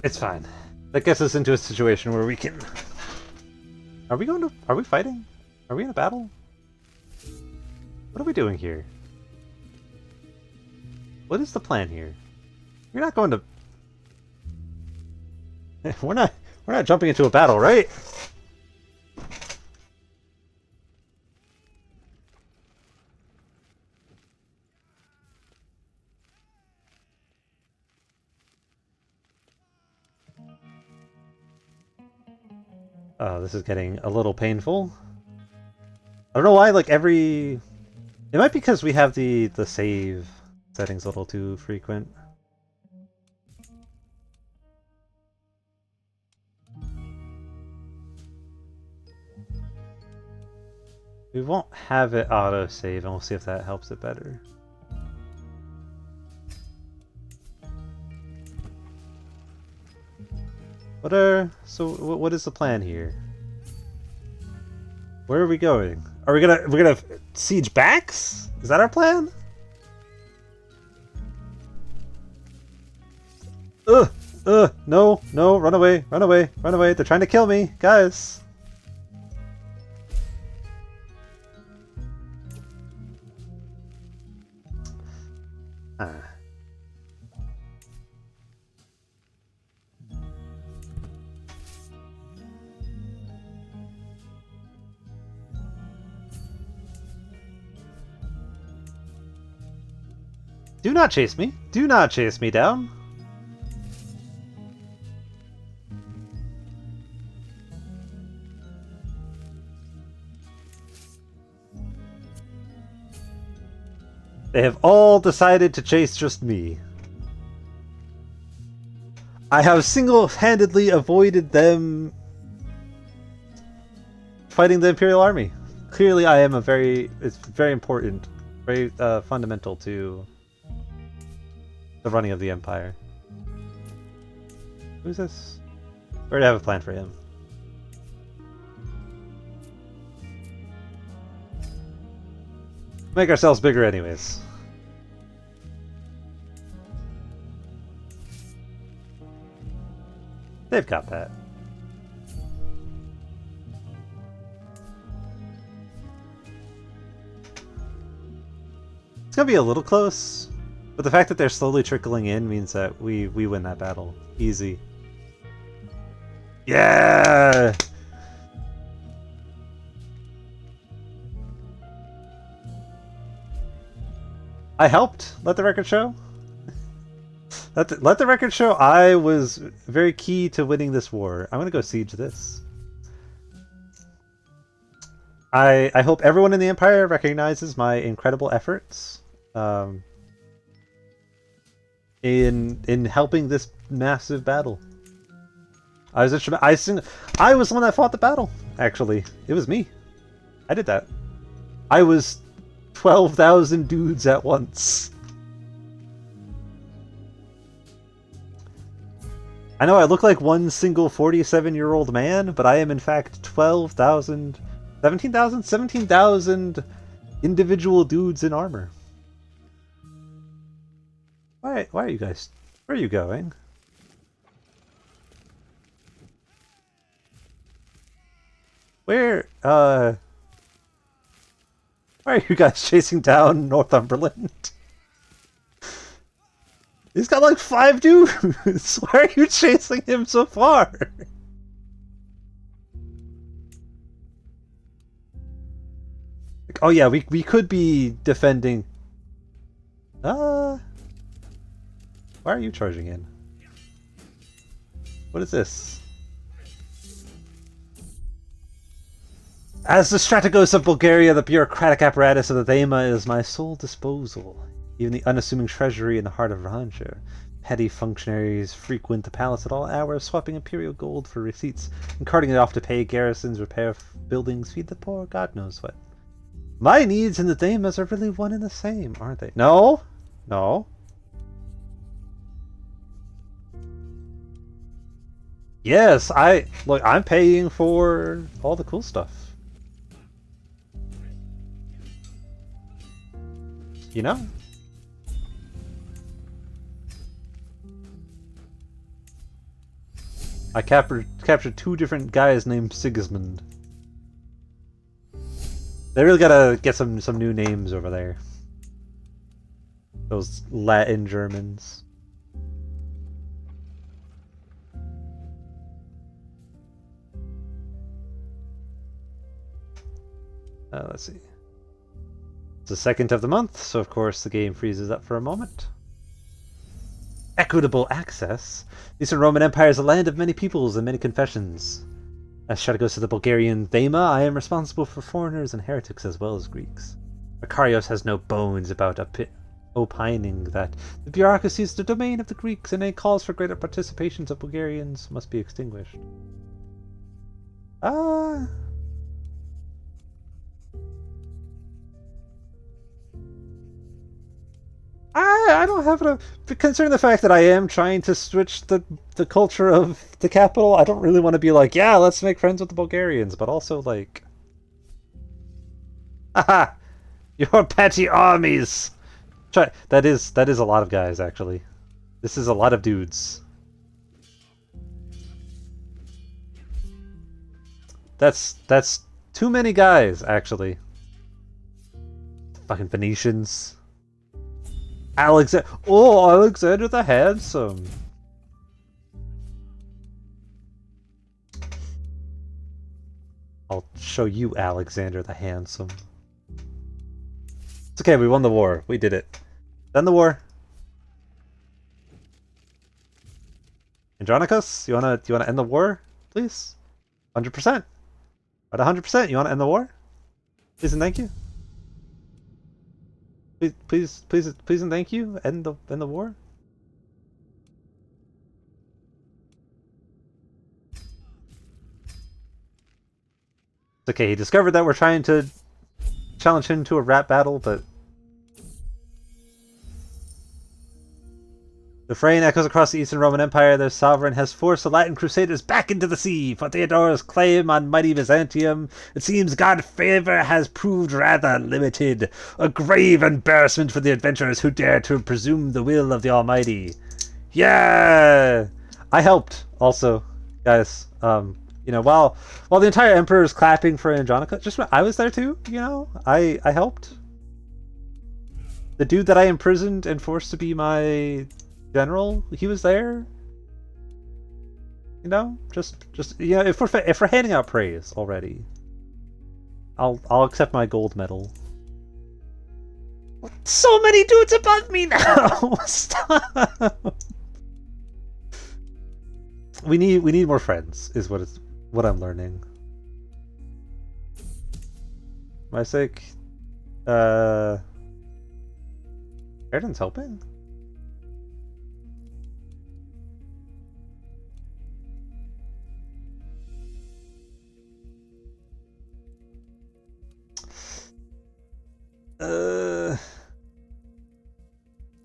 it's fine. That gets us into a situation where we can... Are we fighting? Are we in a battle? What are we doing here? What is the plan here? You're not going to... We're not jumping into a battle, right? Oh, this is getting a little painful. I don't know why, like, every... It might be because we have the save settings a little too frequent. We won't have it auto-save, and we'll see if that helps it better. What is the plan here? Where are we going? Are we're gonna siege backs? Is that our plan? No, run away, run away, run away. They're trying to kill me, guys. Do not chase me. Do not chase me down. They have all decided to chase just me. I have single-handedly avoided them fighting the Imperial Army. Clearly I am it's very important, very fundamental to the running of the Empire. Who's this? We already have a plan for him. Make ourselves bigger anyways. They've got that. It's gonna be a little close, but the fact that they're slowly trickling in means that we win that battle. Easy. Yeah! I helped, let the record show. Let the record show I was very key to winning this war. I'm gonna go siege this. I hope everyone in the Empire recognizes my incredible efforts in helping this massive battle. I was the one that fought the battle. Actually, it was me. I did that. I was 12,000 dudes at once. I know I look like one single 47-year-old man, but I am in fact 12,000, 17,000? 17,000 individual dudes in armor. Why are you guys... Where are you going? Where, why are you guys chasing down Northumberland? He's got like 5 dudes! Why are you chasing him so far? Like, oh yeah, we could be defending... Why are you charging in? What is this? As the strategos of Bulgaria, the bureaucratic apparatus of the Thema is my sole disposal. Even the unassuming treasury in the heart of Rahanshire. Heady functionaries frequent the palace at all hours, swapping imperial gold for receipts and carting it off to pay garrisons, repair buildings, feed the poor, God knows what. My needs and the Damas are really one and the same, aren't they? No! No. Yes, look, I'm paying for all the cool stuff. You know? I captured 2 different guys named Sigismund. They really gotta get some new names over there. Those Latin Germans. Let's see. It's the 2nd of the month, so of course the game freezes up for a moment. Equitable access? The Eastern Roman Empire is a land of many peoples and many confessions. As Shadigos to the Bulgarian Thema, I am responsible for foreigners and heretics as well as Greeks. Makarios has no bones about opining that the bureaucracy is the domain of the Greeks and any calls for greater participations of Bulgarians must be extinguished. I don't have a... Considering the fact that I am trying to switch the culture of the capital, I don't really want to be like, yeah, let's make friends with the Bulgarians, but also like... Haha! Your petty armies! That is a lot of guys, actually. This is a lot of dudes. That's too many guys, actually. Fucking Venetians. Alexander the Handsome. I'll show you Alexander the Handsome. It's okay, we won the war. We did it. Done the war. Andronicus, you wanna end the war, please? 100%. At 100%, you wanna end the war? Please and thank you. Please and thank you. End the war. It's okay. He discovered that we're trying to challenge him to a rap battle, but the fraying echoes across the Eastern Roman Empire. Their sovereign has forced the Latin Crusaders back into the sea for Theodore's claim on mighty Byzantium. It seems God's favor has proved rather limited, a grave embarrassment for the adventurers who dare to presume the will of the Almighty. Yeah, I helped also, guys. You know, while the entire Emperor is clapping for Andronica, I was there too. You know, I helped. The dude that I imprisoned and forced to be my general, he was there. You know, just yeah. If we're handing out praise already, I'll accept my gold medal. So many dudes above me now. Stop. We need more friends. Is what I'm learning. My sake. Airden's helping. I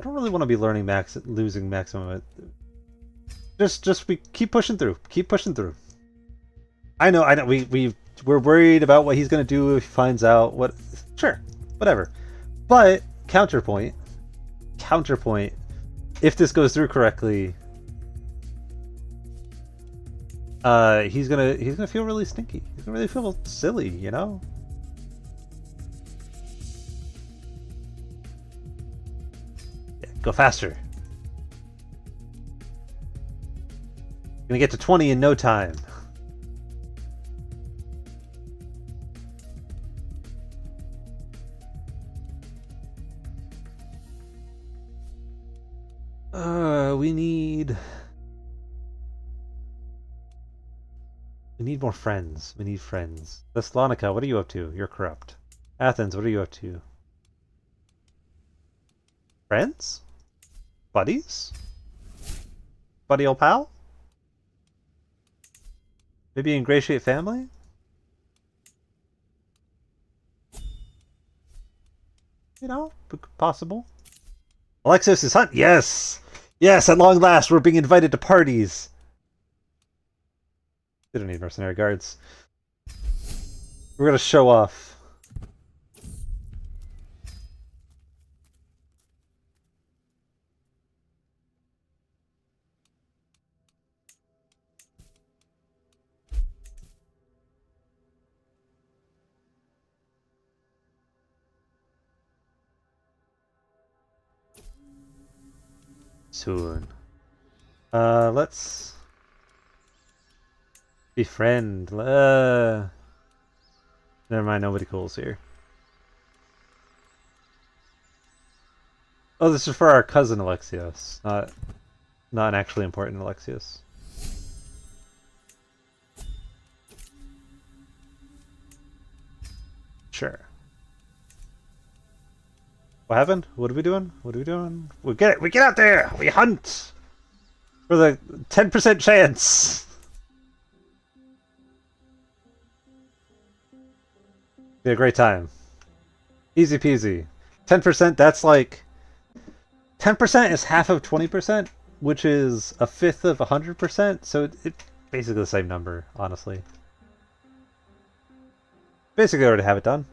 don't really want to be learning losing maximum. Just we keep pushing through. Keep pushing through. I know. We're worried about what he's gonna do if he finds out what. Sure, whatever. But counterpoint. If this goes through correctly, he's gonna feel really stinky. He's gonna really feel silly, you know. Go faster. Gonna get to 20 in no time. We need more friends. We need friends. Thessalonica, what are you up to? You're corrupt. Athens, what are you up to? Friends? Buddies? buddy old pal? Maybe ingratiate family? You know, possible. Alexios is hunt. Yes! Yes, at long last, we're being invited to parties. They don't need mercenary guards. We're gonna show off. Soon. Let's befriend. Never mind, nobody cool's here. Oh, this is for our cousin Alexios, not an actually important Alexios. Sure. What happened? What are we doing? What are we doing? We get out there! We hunt! For the 10% chance! Be a great time. Easy peasy. 10%, that's like... 10% is half of 20%, which is a fifth of 100%, so it's basically the same number, honestly. Basically, I already have it done.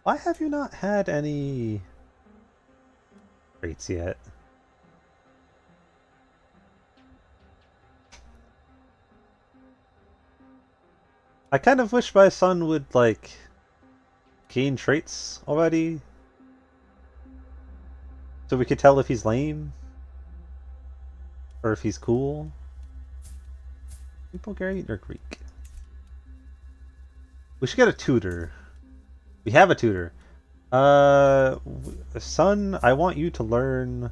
Why have you not had any rates yet? I kind of wish my son would, like, gain traits already. So we could tell if he's lame. Or if he's cool. Are you Bulgarian or Greek? We should get a tutor. We have a tutor. Son, I want you to learn...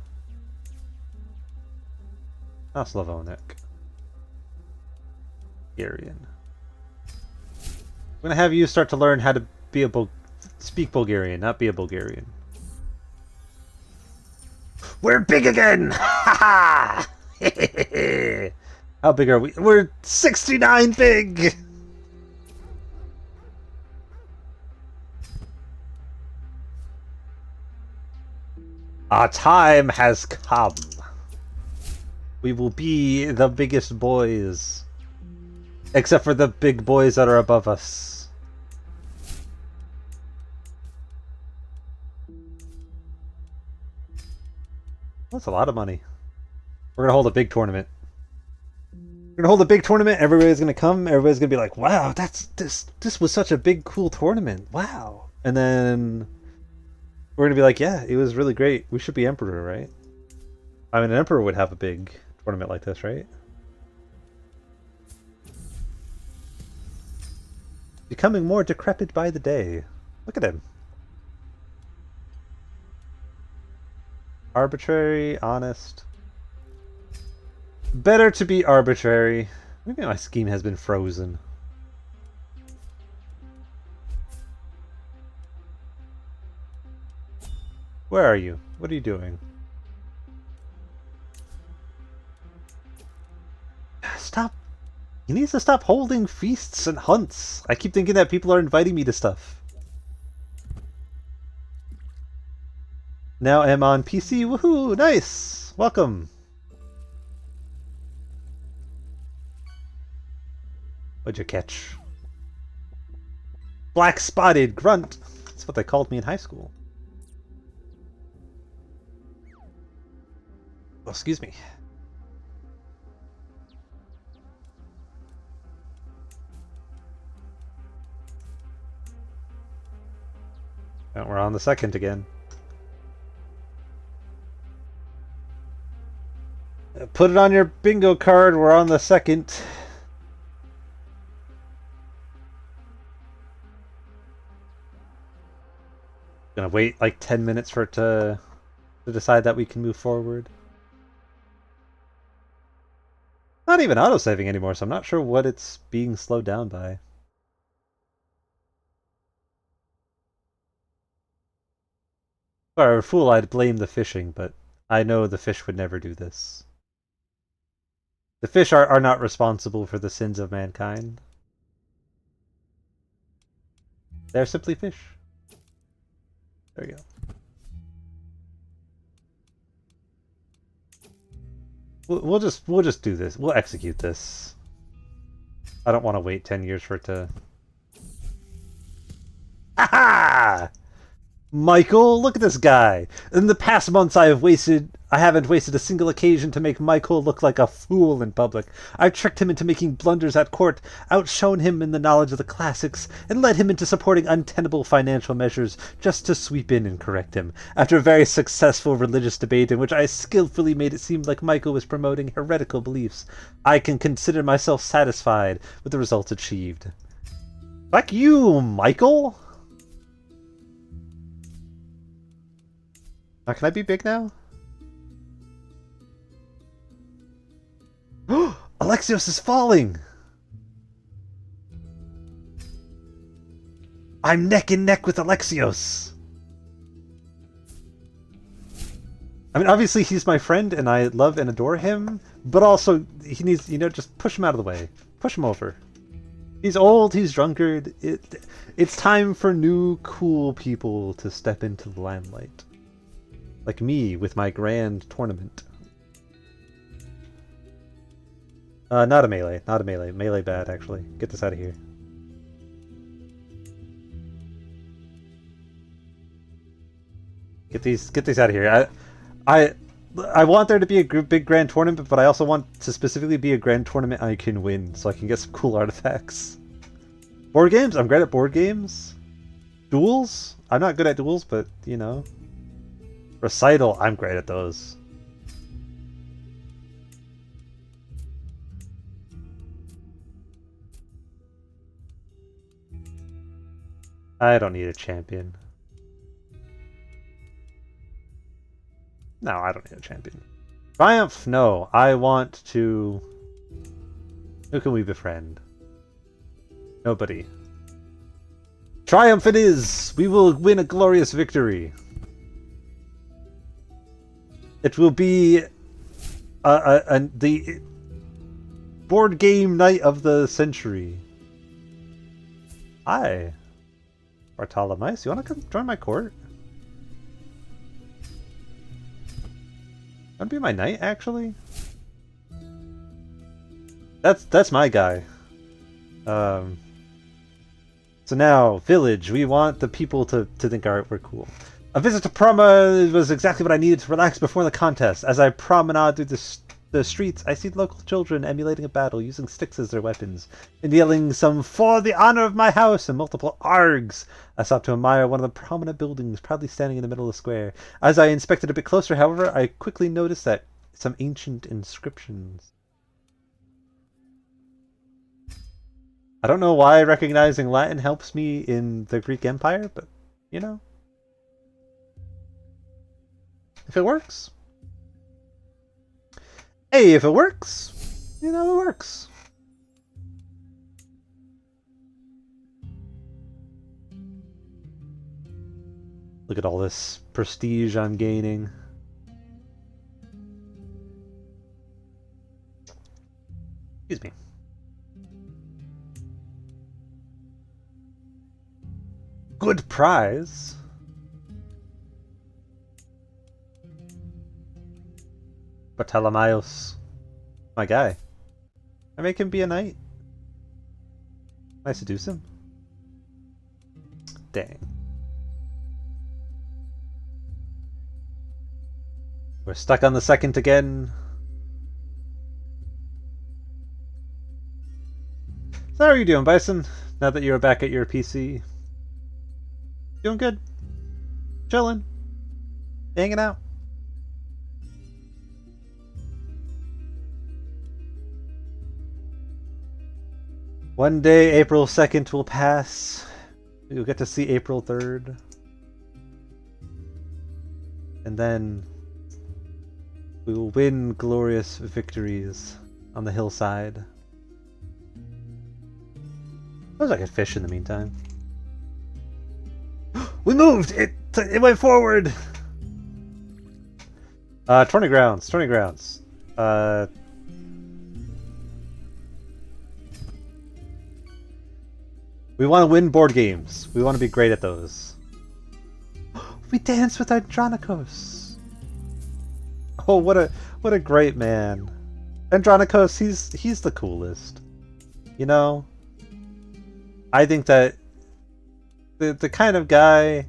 Not Slavonic. Bulgarian. I'm gonna have you start to learn how to be speak Bulgarian, not be a Bulgarian. We're big again! Ha ha! How big are we? We're 69 big! Our time has come. We will be the biggest boys. Except for the big boys that are above us. That's a lot of money. We're gonna hold a big tournament. We're gonna hold a big tournament. Everybody's gonna come. Everybody's gonna be like, "Wow, this was such a big, cool tournament. Wow!" And then we're gonna be like, "Yeah, it was really great. We should be emperor, right?" I mean, an emperor would have a big tournament like this, right? Becoming more decrepit by the day. Look at him. Arbitrary, honest. Better to be arbitrary. Maybe my scheme has been frozen. Where are you? What are you doing? Stop. He needs to stop holding feasts and hunts. I keep thinking that people are inviting me to stuff. Now I'm on PC. Woohoo! Nice! Welcome. What'd you catch? Black spotted grunt. That's what they called me in high school. Oh, excuse me. And we're on the second again. Put it on your bingo card. We're on the second. Gonna wait like 10 minutes for it to decide that we can move forward. Not even autosaving anymore, so I'm not sure what it's being slowed down by. If I were a fool, I'd blame the fishing, but I know the fish would never do this. The fish are not responsible for the sins of mankind. They're simply fish. There you go. We'll just do this. We'll execute this. I don't want to wait 10 years for it to... Ha-ha! Michael, look at this guy. In the past months I haven't wasted a single occasion to make Michael look like a fool in public. I've tricked him into making blunders at court, outshone him in the knowledge of the classics, and led him into supporting untenable financial measures just to sweep in and correct him. After a very successful religious debate in which I skillfully made it seem like Michael was promoting heretical beliefs, I can consider myself satisfied with the results achieved. Fuck you, Michael! Now, can I be big now? Alexios is falling! I'm neck and neck with Alexios! I mean, obviously he's my friend and I love and adore him, but also he needs, you know, just push him out of the way. Push him over. He's old, he's drunkard. It's time for new, cool people to step into the limelight. Like me with my grand tournament. Not a melee. Not a melee. Melee bad, actually. Get this out of here. Get these out of here. I want there to be a big grand tournament, but I also want to specifically be a grand tournament I can win, so I can get some cool artifacts. Board games? I'm great at board games. Duels? I'm not good at duels, but, you know. Recital, I'm great at those. I don't need a champion. No, I don't need a champion. Triumph? No, I want to... Who can we befriend? Nobody. Triumph it is! We will win a glorious victory. It will be the board game night of the century. Hi, Bartolomais. You want to come join my court? Want to be my knight, actually? That's my guy. So now, village. We want the people to think we're cool. A visit to Proma was exactly what I needed to relax before the contest. As I promenade through the streets, I see local children emulating a battle, using sticks as their weapons, and yelling some "For the honor of my house!" and multiple "Args!" I stopped to admire one of the prominent buildings proudly standing in the middle of the square. As I inspected a bit closer, however, I quickly noticed that some ancient inscriptions. I don't know why recognizing Latin helps me in the Greek Empire, but, you know. If it works. Hey, if it works, you know, it works. Look at all this prestige I'm gaining. Excuse me. Good prize. Bartolomaios. My guy. I make him be a knight. I seduce him. Dang. We're stuck on the second again. So how are you doing, Bison? Now that you're back at your PC. Doing good. Chilling. Hanging out. One day, April 2nd will pass. You'll get to see April 3rd. And then we will win glorious victories on the hillside. I was like a fish in the meantime. We moved! It went forward! Tourney grounds, tourney grounds. We want to win board games. We want to be great at those. We dance with Andronikos. Oh, what a great man. Andronikos, he's the coolest. You know? I think that the kind of guy.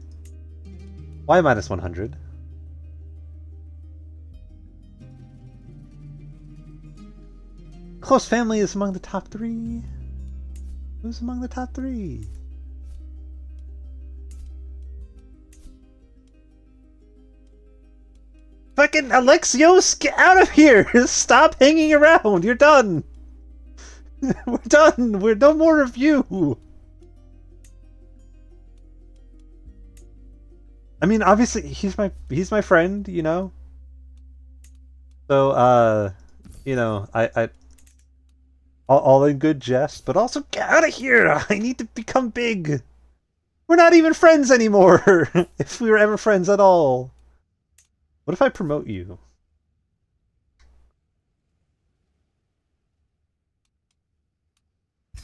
Why minus 100? Close family is among the top 3. Who's among the top 3? Fucking Alexios, get out of here! Stop hanging around! You're done! We're done! We're no more of you! I mean, obviously, he's my friend, you know? So, you know, I all in good jest, but also get out of here! I need to become big! We're not even friends anymore! If we were ever friends at all. What if I promote you?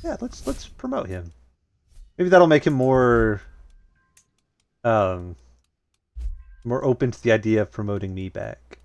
Yeah, let's promote him. Maybe that'll make him more more open to the idea of promoting me back.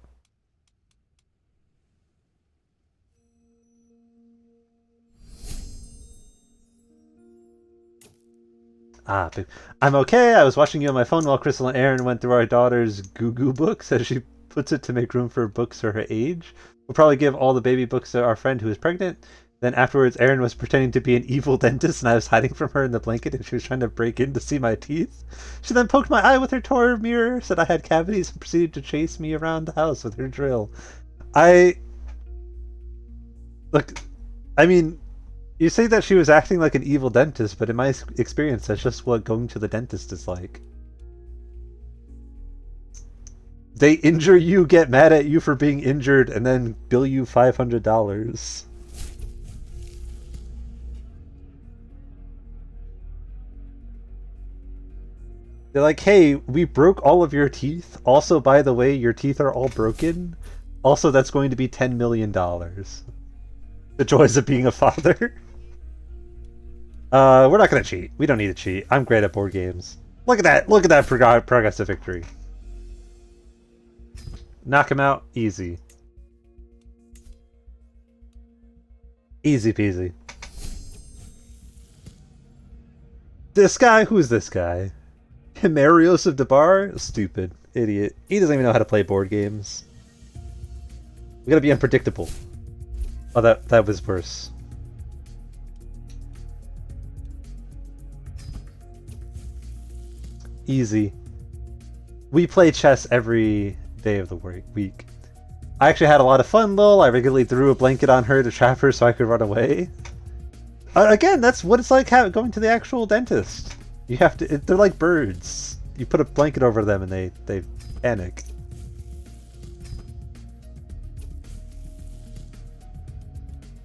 I'm okay. I was watching you on my phone while Crystal and Aaron went through our daughter's Goo books, as she puts it, to make room for books for her age. We'll probably give all the baby books to our friend who is pregnant. Then afterwards, Aaron was pretending to be an evil dentist, and I was hiding from her in the blanket, and she was trying to break in to see my teeth. She then poked my eye with her toy mirror, said I had cavities, and proceeded to chase me around the house with her drill. Look, I mean, you say that she was acting like an evil dentist, but in my experience, that's just what going to the dentist is like. They injure you, get mad at you for being injured, and then bill you $500. They're like, hey, we broke all of your teeth. Also, by the way, your teeth are all broken. Also, that's going to be $10 million. The joys of being a father. We're not gonna cheat. We don't need to cheat. I'm great at board games. Look at that! Look at that progressive victory. Knock him out. Easy. Easy peasy. This guy? Who's this guy? Himerios of Debar? Stupid. Idiot. He doesn't even know how to play board games. We gotta be unpredictable. Oh, that was worse. Easy. We play chess every day of the week. I actually had a lot of fun, lol. I regularly threw a blanket on her to trap her so I could run away. Again, that's what it's like going to the actual dentist. You have to. They're like birds. You put a blanket over them and they panic.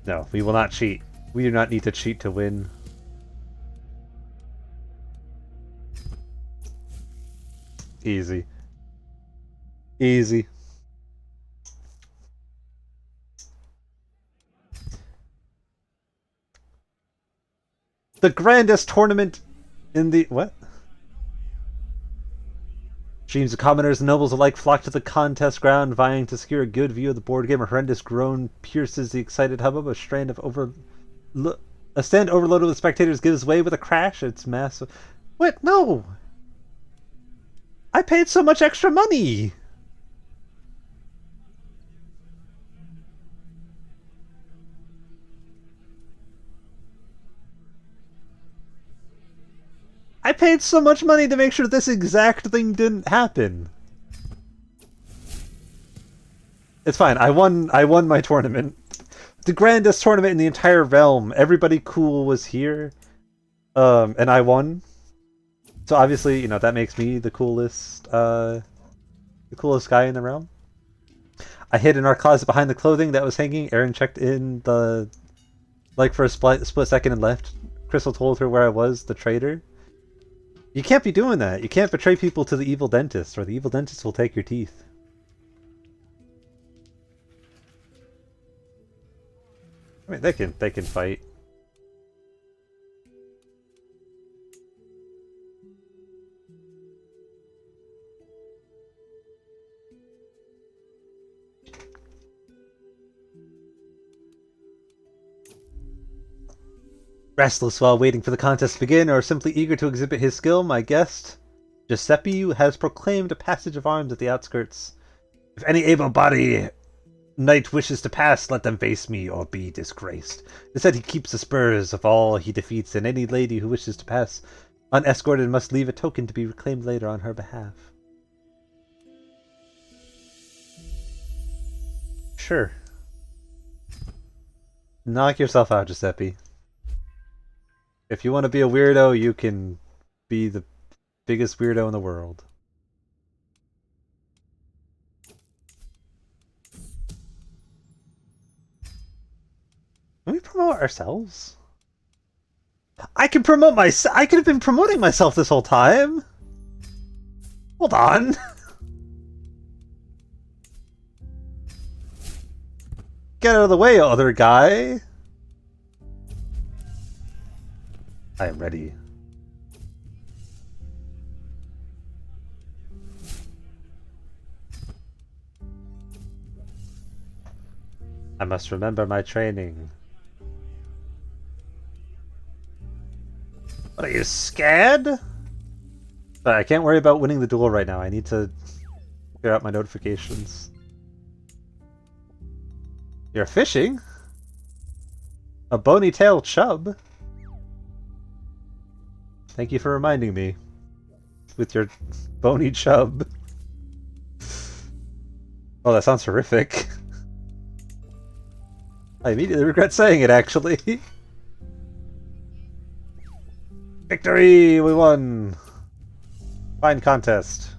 No, we will not cheat. We do not need to cheat to win. Easy. Easy. The grandest tournament in the... What? Streams of commoners and nobles alike flock to the contest ground, vying to secure a good view of the board game. A horrendous groan pierces the excited hubbub. A stand overloaded with spectators gives way with a crash. It's massive. What? No! I paid so much extra money! I paid so much money to make sure this exact thing didn't happen. It's fine. I won my tournament. The grandest tournament in the entire realm. Everybody cool was here. And I won. So obviously, you know, that makes me the coolest guy in the realm. I hid in our closet behind the clothing that was hanging. Aaron checked in the... Like, for a split second and left. Crystal told her where I was, the traitor. You can't be doing that. You can't betray people to the evil dentist, or the evil dentist will take your teeth. I mean, they can fight. Restless while waiting for the contest to begin, or simply eager to exhibit his skill, my guest, Giuseppe, has proclaimed a passage of arms at the outskirts. If any able-bodied knight wishes to pass, let them face me or be disgraced. Instead, he keeps the spurs of all he defeats, and any lady who wishes to pass unescorted must leave a token to be reclaimed later on her behalf. Sure. Knock yourself out, Giuseppe. If you want to be a weirdo, you can be the biggest weirdo in the world. Can we promote ourselves? I can promote myself. I could have been promoting myself this whole time. Hold on. Get out of the way, other guy. I am ready. I must remember my training. What, are you scared? But I can't worry about winning the duel right now. I need to clear out my notifications. You're fishing? A bony-tailed chub? Thank you for reminding me. With your bony chub. Oh, that sounds horrific. I immediately regret saying it, actually. Victory! We won! Fine contest.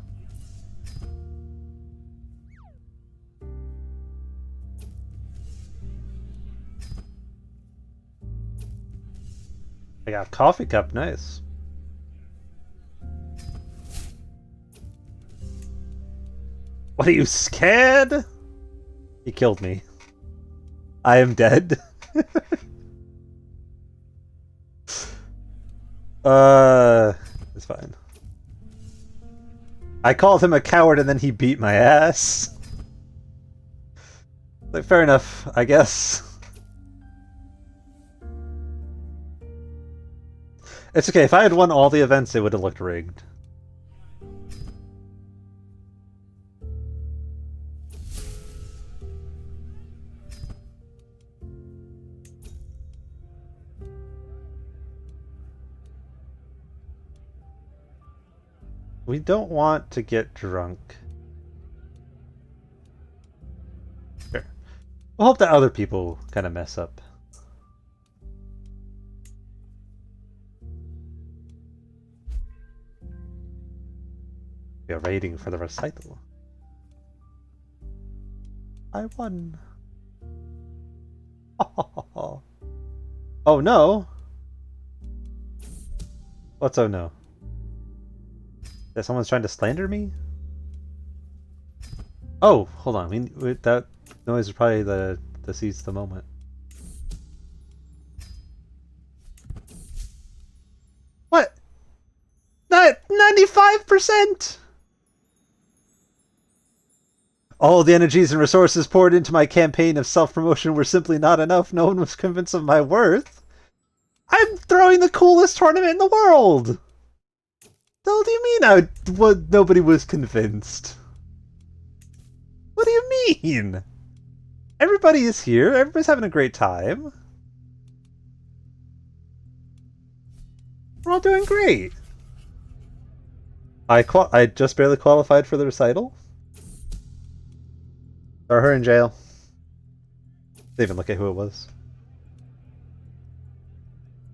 I got a coffee cup, nice. What, are you scared? He killed me. I am dead. It's fine. I called him a coward and then he beat my ass. Like, fair enough, I guess. It's okay, if I had won all the events, it would have looked rigged. We don't want to get drunk. Sure. We'll hope that other people kind of mess up. We are waiting for the recital. I won. Oh no! What's oh no? That someone's trying to slander me? Oh, hold on. That noise is probably the seize the moment. What? 95%! All the energies and resources poured into my campaign of self-promotion were simply not enough. No one was convinced of my worth. I'm throwing the coolest tournament in the world! What do you mean nobody was convinced? What do you mean? Everybody is here. Everybody's having a great time. We're all doing great. I just barely qualified for the recital. Throw her in jail. Didn't even look at who it was.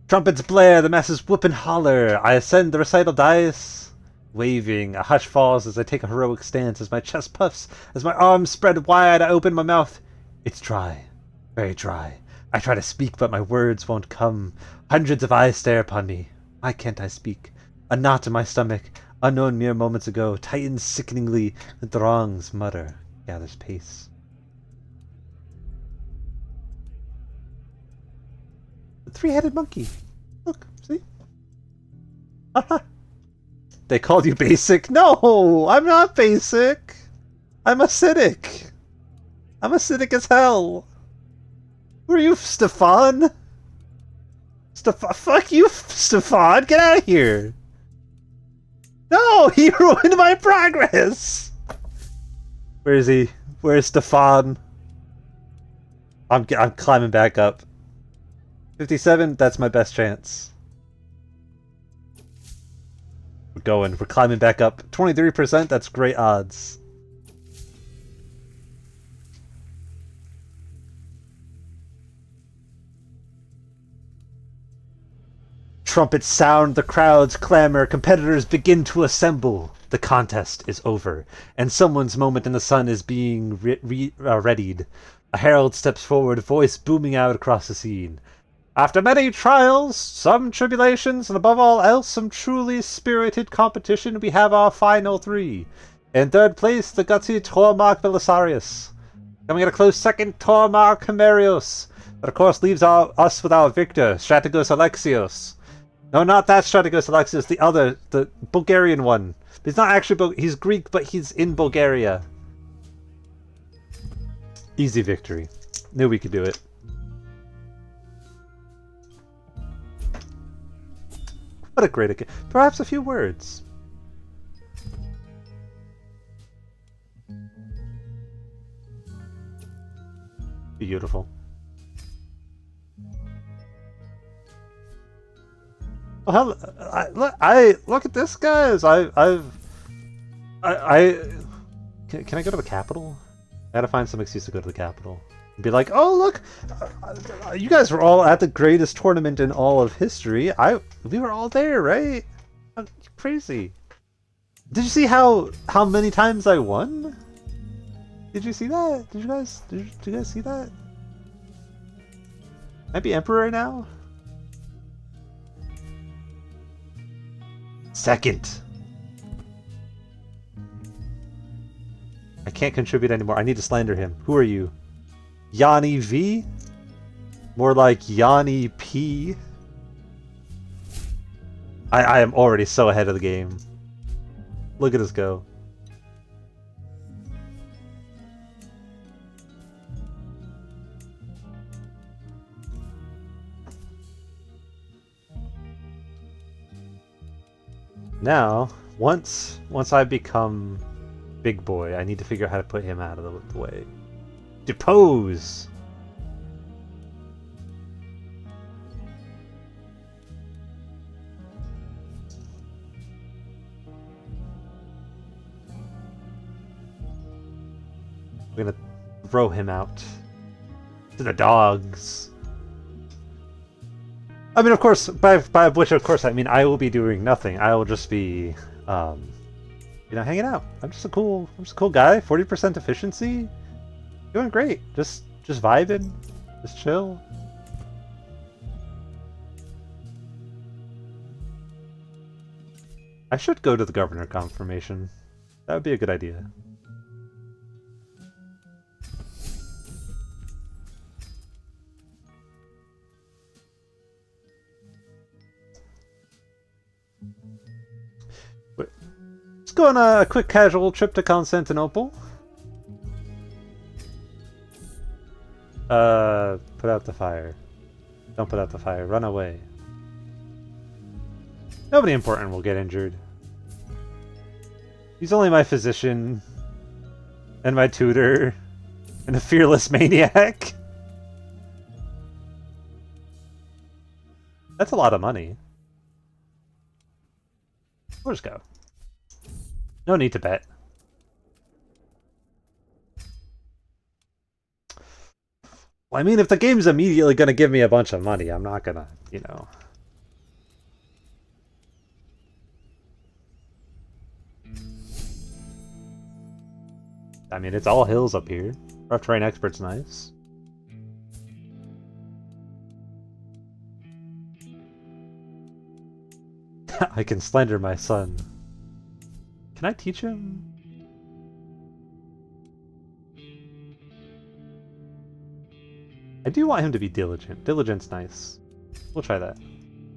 Trumpets blare, the masses whoop and holler. I ascend the recital dais, waving. A hush falls as I take a heroic stance, as my chest puffs, as my arms spread wide. I open my mouth. It's dry, very dry. I try to speak, but my words won't come. Hundreds of eyes stare upon me. Why can't I speak? A knot in my stomach, unknown mere moments ago, tightens sickeningly. The throngs mutter, gathers pace. The three-headed monkey. Look, see? Haha. They called you basic? No! I'm not basic! I'm acidic! I'm acidic as hell! Who are you, Stefan? Fuck you, Stefan! Get out of here! No! He ruined my progress! Where is he? Where's Stefan? I'm climbing back up. 57, that's my best chance. We're going. We're climbing back up. 23%, that's great odds. Trumpets sound, the crowds clamor, competitors begin to assemble. The contest is over, and someone's moment in the sun is being readied. A herald steps forward, voice booming out across the scene. After many trials, some tribulations, and above all else some truly spirited competition, we have our final three. In third place, the gutsy Tormark Belisarius. Coming at a close second, Tormark Chimerios. That of course leaves us with our victor, Strategos Alexios. No, not that Strategos Alexios, the other, the Bulgarian one. He's not actually he's Greek, but he's in Bulgaria. Easy victory. Knew we could do it. What a great occasion. Perhaps a few words. Beautiful. Well, look at this, guys. Can I go to the capital? I gotta find some excuse to go to the capital and be like, oh look, you guys were all at the greatest tournament in all of history. We were all there, right? Crazy. Did you see how many times I won? Did you see that? Did you guys see that? Might be emperor right now. Second. I can't contribute anymore. I need to slander him. Who are you? Yanni V? More like Yanni P. I am already so ahead of the game. Look at us go. Now, once I become big boy, I need to figure out how to put him out of the way. Depose! I'm gonna throw him out to the dogs. I mean, of course, by which, of course, I mean I will be doing nothing. I will just be, you know, hanging out. I'm just a cool guy. 40% efficiency, doing great. Just vibing, just chill. I should go to the governor confirmation. That would be a good idea. Let's go on a quick casual trip to Constantinople. Put out the fire. Don't put out the fire. Run away. Nobody important will get injured. He's only my physician, and my tutor, and a fearless maniac. That's a lot of money. We'll just go. No need to bet. Well, I mean, if the game's immediately going to give me a bunch of money, I'm not going to, you know. I mean, it's all hills up here. Rough terrain expert's nice. I can slander my son. Can I teach him? I do want him to be diligent. Diligent's nice. We'll try that.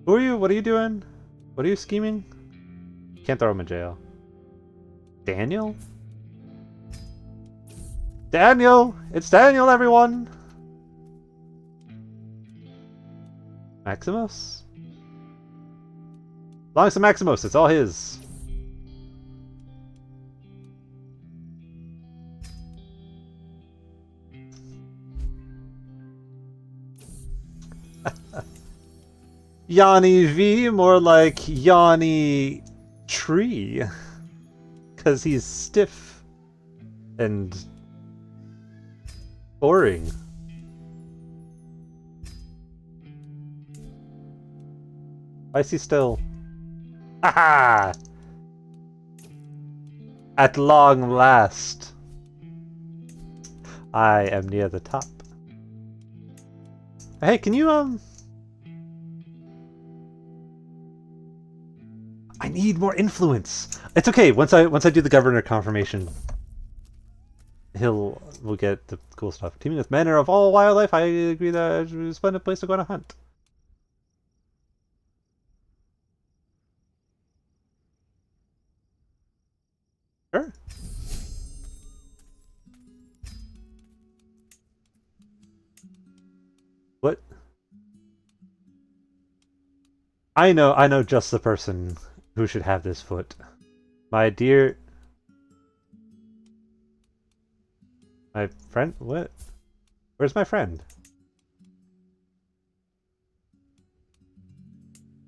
Who are you? What are you doing? What are you scheming? Can't throw him in jail. Daniel? Daniel! It's Daniel, everyone! Maximus? Belongs to Maximus, it's all his. Yanni V, more like Yanni Tree. Because he's stiff and boring. Why is he still? Haha! At long last, I am near the top. Hey, can you I need more influence. It's okay. Once I do the governor confirmation, we'll get the cool stuff. Teaming with men or of all wildlife, I agree that it's a splendid place to go on a hunt. Sure. What? I know just the person who should have this foot. My dear... My friend? What? Where's my friend?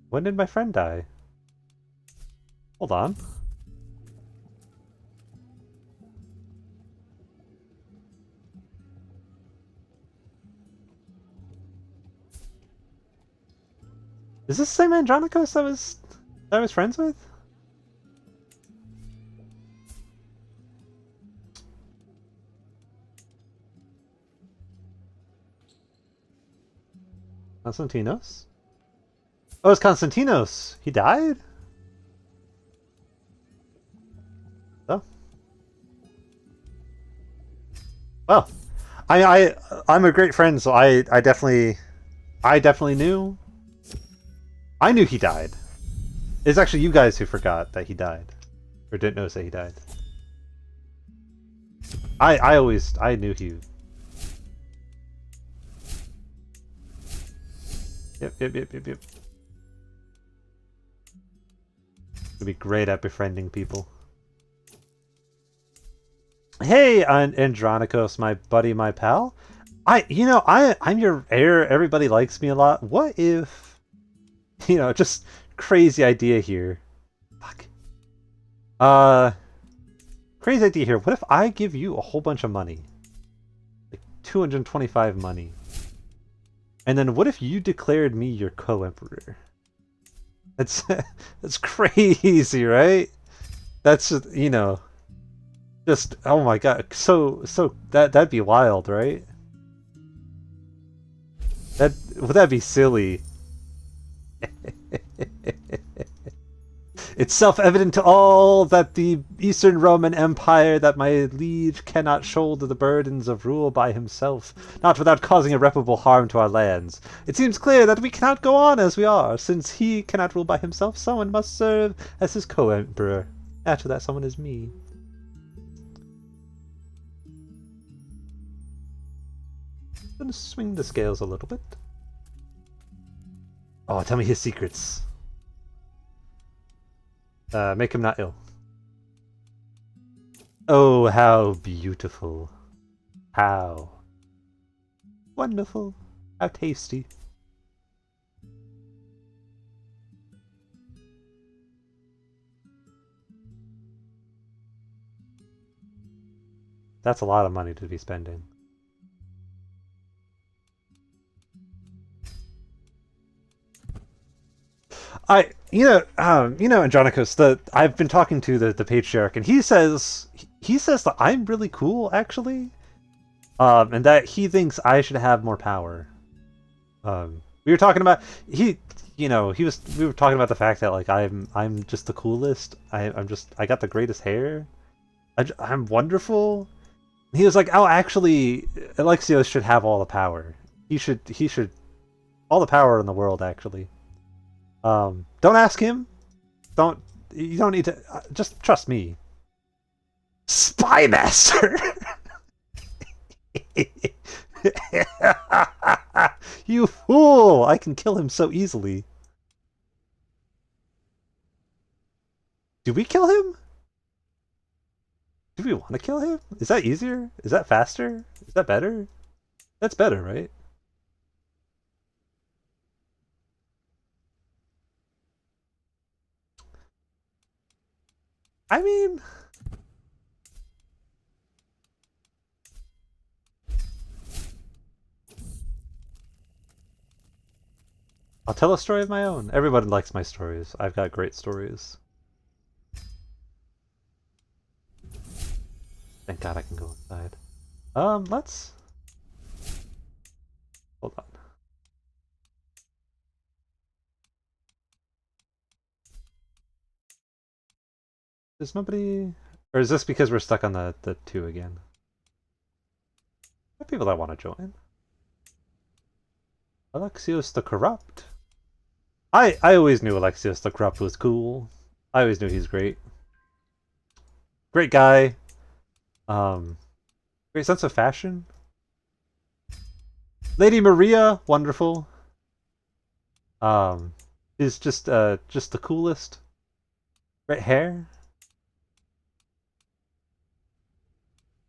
When did my friend die? Hold on. Is this the same Andronicus I was friends with? Constantinos? Oh, it's Constantinos! He died? Oh. Well, I'm a great friend, so I definitely knew. I knew he died. It's actually you guys who forgot that he died. Or didn't notice that he died. I knew he... Yep. Would be great at befriending people. Hey, Andronicos, my buddy, my pal. I'm your heir. Everybody likes me a lot. What if, just crazy idea here. Fuck. Crazy idea here. What if I give you a whole bunch of money, like 225 money, and then what if you declared me your co-emperor? That's crazy, right? That's just oh my god, so that'd be wild, right? Would that be silly? It's self-evident to all that the Eastern Roman Empire that my liege cannot shoulder the burdens of rule by himself, not without causing irreparable harm to our lands. It seems clear that we cannot go on as we are, since he cannot rule by himself. Someone must serve as his co-emperor. After that, someone is me. I'm gonna swing the scales a little bit. Oh, tell me his secrets. Make him not ill. Oh, how beautiful. How wonderful. How tasty. That's a lot of money to be spending. Andronicus, I've been talking to the patriarch, and he says that I'm really cool, actually, and that he thinks I should have more power. We were talking about we were talking about the fact that like I'm just the coolest. I got the greatest hair. I'm wonderful. He was like, oh, actually, Alexios should have all the power. He should All the power in the world, actually. Don't ask him. You don't need to. Just trust me. Spy Master! You fool! I can kill him so easily. Do we kill him? Do we want to kill him? Is that easier? Is that faster? Is that better? That's better, right? I mean... I'll tell a story of my own. Everybody likes my stories. I've got great stories. Thank God I can go inside. Let's... Hold on. There's nobody... Or is this because we're stuck on the 2 again? There are people that want to join. Alexios the Corrupt. I always knew Alexios the Corrupt was cool. I always knew he's great. Great guy. Great sense of fashion. Lady Maria, wonderful. Is just the coolest. Great hair.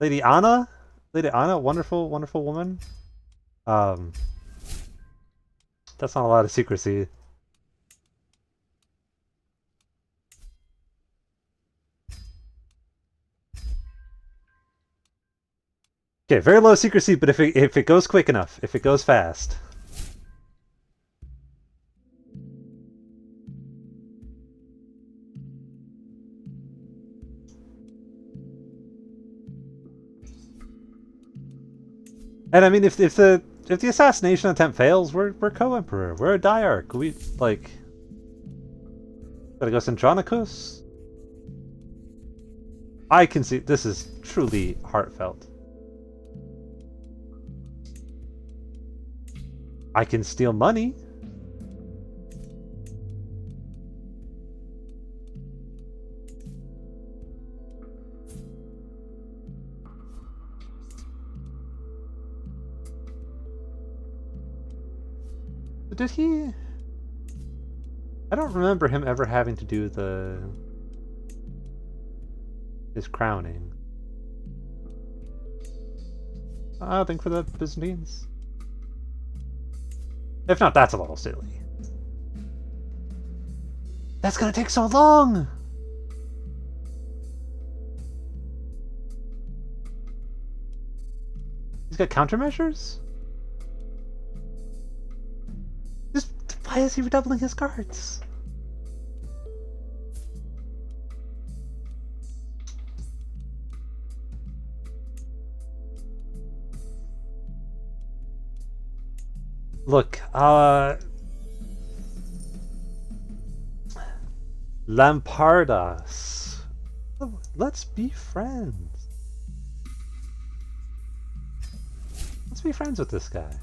Lady Anna, wonderful, wonderful woman. That's not a lot of secrecy. Okay, very low secrecy, but if it goes quick enough, if it goes fast. And I mean, if the assassination attempt fails, we're co-emperor. We're a diarch. We like gotta go Centronicus. I can see this is truly heartfelt. I can steal money. Did he... I don't remember him ever having to do his crowning. I think for the Byzantines. If not, that's a little silly. That's gonna take so long! He's got countermeasures? Why is he redoubling his guards? Look, Lampardas. Let's be friends. Let's be friends with this guy.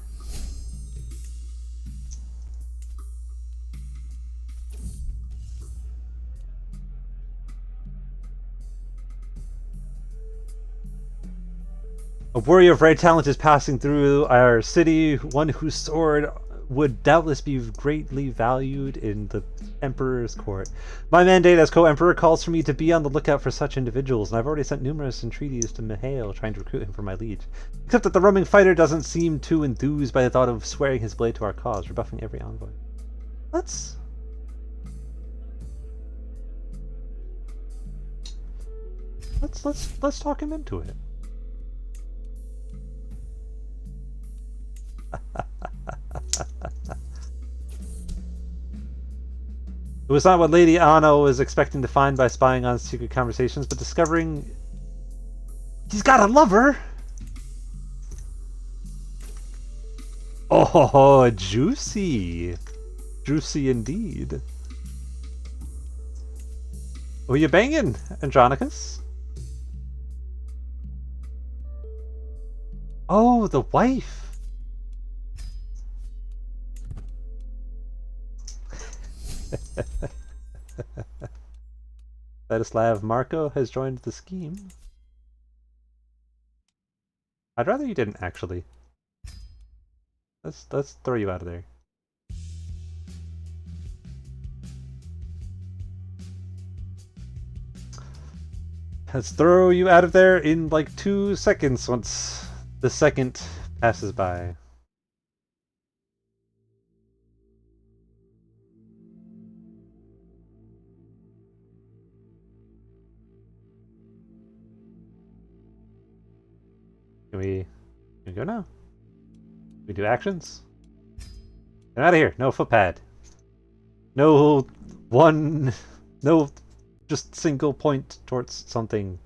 A warrior of rare talent is passing through our city, one whose sword would doubtless be greatly valued in the Emperor's court. My mandate as co-emperor calls for me to be on the lookout for such individuals, and I've already sent numerous entreaties to Mihail trying to recruit him for my liege. Except that the roaming fighter doesn't seem too enthused by the thought of swearing his blade to our cause, rebuffing every envoy. Let's talk him into it. It was not what Lady Anna was expecting to find by spying on secret conversations, but discovering he's got a lover. Oh, juicy. Juicy indeed. Who you banging, Andronicus? Oh, the wife. Vladislav Marco has joined the scheme. I'd rather you didn't, actually. Let's throw you out of there. Let's throw you out of there in like 2 seconds once the second passes by. Can we go now? Can we do actions? Get out of here. No footpad. No one. No just single point towards something.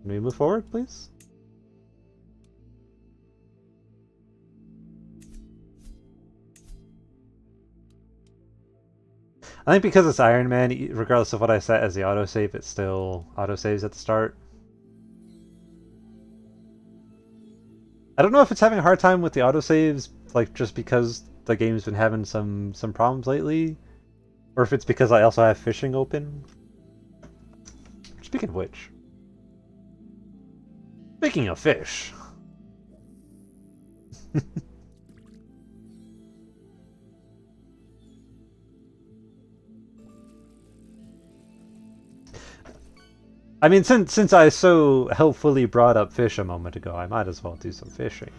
Can we move forward, please? I think because it's Iron Man, regardless of what I set as the autosave, it still autosaves at the start. I don't know if it's having a hard time with the autosaves, like just because the game's been having some problems lately, or if it's because I also have fishing open. Speaking of which, speaking of fish. I mean, since I so helpfully brought up fish a moment ago, I might as well do some fishing.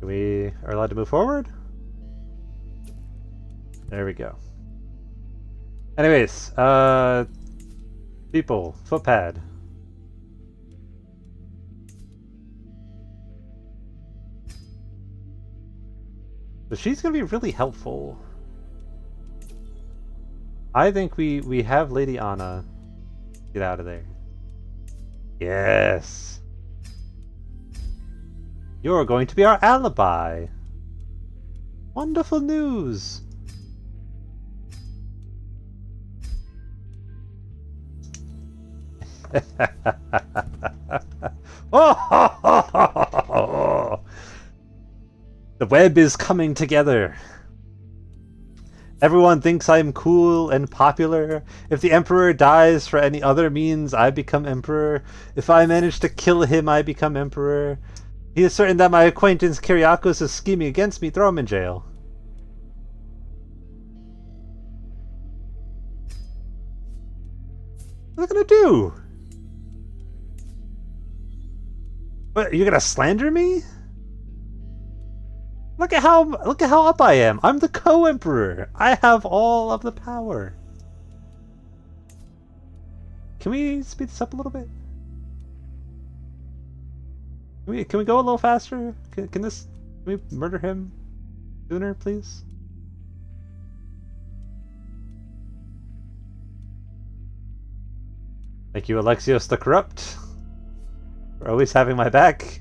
We are allowed to move forward? There we go. Anyways, people, footpad. So she's gonna be really helpful. I think we have Lady Anna get out of there. Yes. You're going to be our alibi. Wonderful news. Oh! The web is coming together. Everyone thinks I'm cool and popular. If the Emperor dies for any other means, I become Emperor. If I manage to kill him, I become Emperor. He is certain that my acquaintance Kyriakos is scheming against me. Throw him in jail. What are you gonna do? What, you're gonna slander me? Look at how up I am. I'm the co-emperor. I have all of the power. Can we speed this up a little bit? Can we go a little faster? Can we murder him sooner, please? Thank you, Alexios the Corrupt, for always having my back.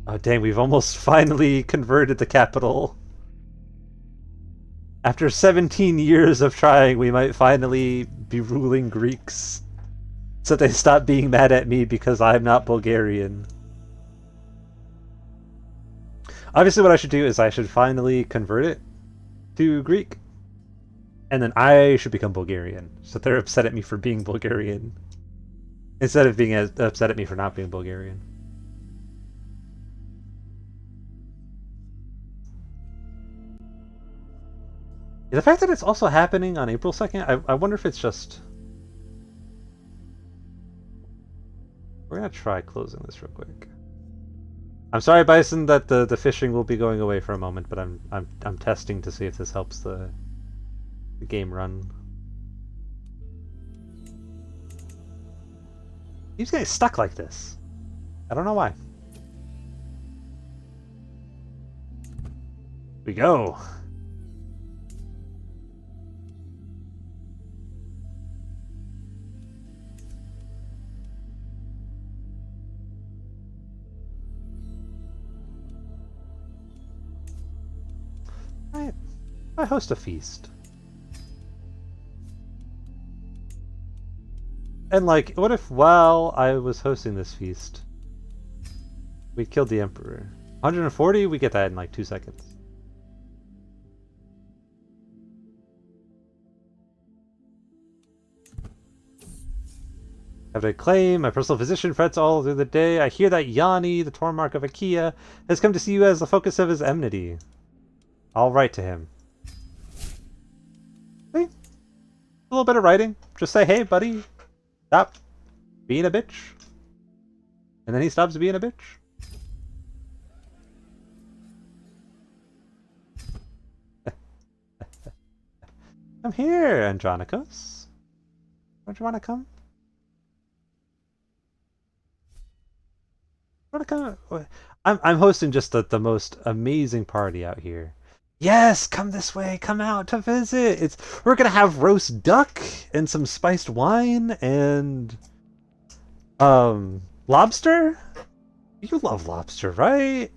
Oh dang, we've almost finally converted the capital. After 17 years of trying, we might finally be ruling Greeks. So they stop being mad at me because I'm not Bulgarian. Obviously what I should do is I should finally convert it to Greek. And then I should become Bulgarian. So they're upset at me for being Bulgarian. Instead of being upset at me for not being Bulgarian. The fact that it's also happening on April 2nd, I wonder if it's just... We're gonna try closing this real quick. I'm sorry, Bison, that the fishing will be going away for a moment, but I'm testing to see if this helps the game run. He's getting stuck like this. I don't know why. We go. I host a feast. And like, what if while I was hosting this feast, we killed the Emperor? 140, we get that in like 2 seconds. I have to claim, my personal physician frets all through the day. I hear that Yanni, the torn mark of Achaia, has come to see you as the focus of his enmity. I'll write to him. See? A little bit of writing. Just say, hey buddy, stop being a bitch. And then he stops being a bitch. Come here, Andronicus. Don't you want to come? I'm hosting just the most amazing party out here. Yes, come this way. Come out to visit. We're gonna have roast duck and some spiced wine and lobster. You love lobster, right?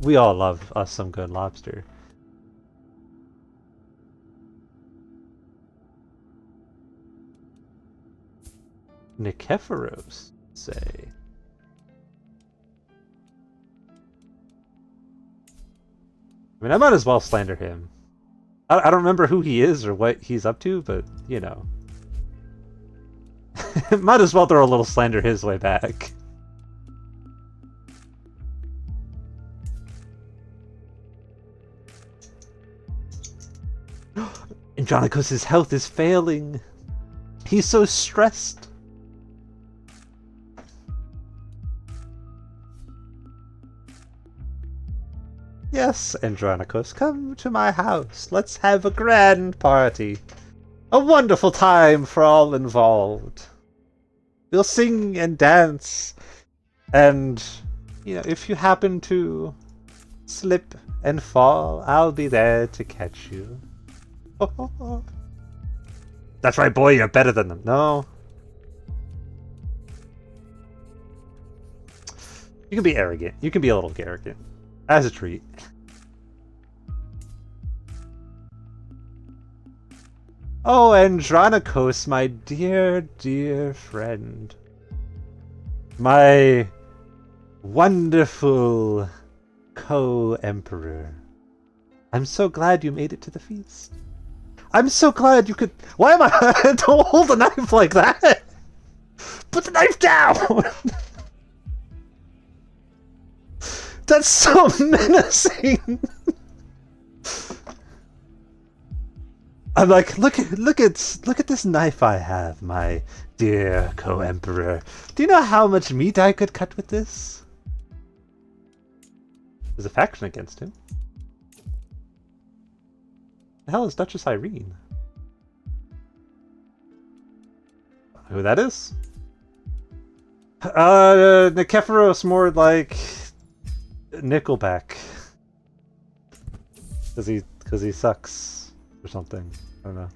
We all love us some good lobster. Nikephoros, say. I mean, I might as well slander him. I don't remember who he is or what he's up to, but, you know. Might as well throw a little slander his way back. Andronicus' health is failing. He's so stressed. Yes, Andronicus, come to my house. Let's have a grand party. A wonderful time for all involved. We'll sing and dance. And, you know, if you happen to slip and fall, I'll be there to catch you. That's right, boy, you're better than them. No. You can be arrogant. You can be a little arrogant. As a treat. Oh, Andronicus, my dear, dear friend. My wonderful co-emperor. I'm so glad you made it to the feast. I'm so glad you could... Why am I... Don't hold a knife like that! Put the knife down! That's so menacing. I'm like, look at this knife I have, my dear co-emperor. Do you know how much meat I could cut with this? There's a faction against him. The hell is Duchess Irene? Who that is? Nikephoros more like Nickelback. Cause he sucks or something. I don't know.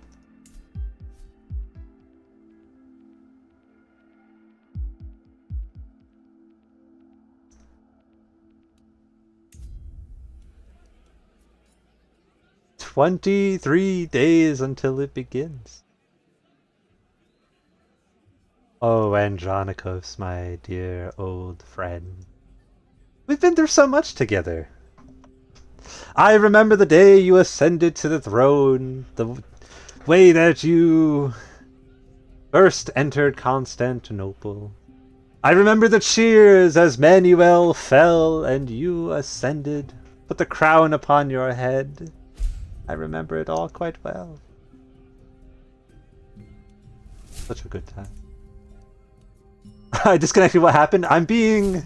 "23 days until it begins." Oh, Andronicus, my dear old friend. We've been through so much together. I remember the day you ascended to the throne, the way that you first entered Constantinople. I remember the cheers as Manuel fell and you ascended, put the crown upon your head. I remember it all quite well. Such a good time. I disconnected. What happened? I'm being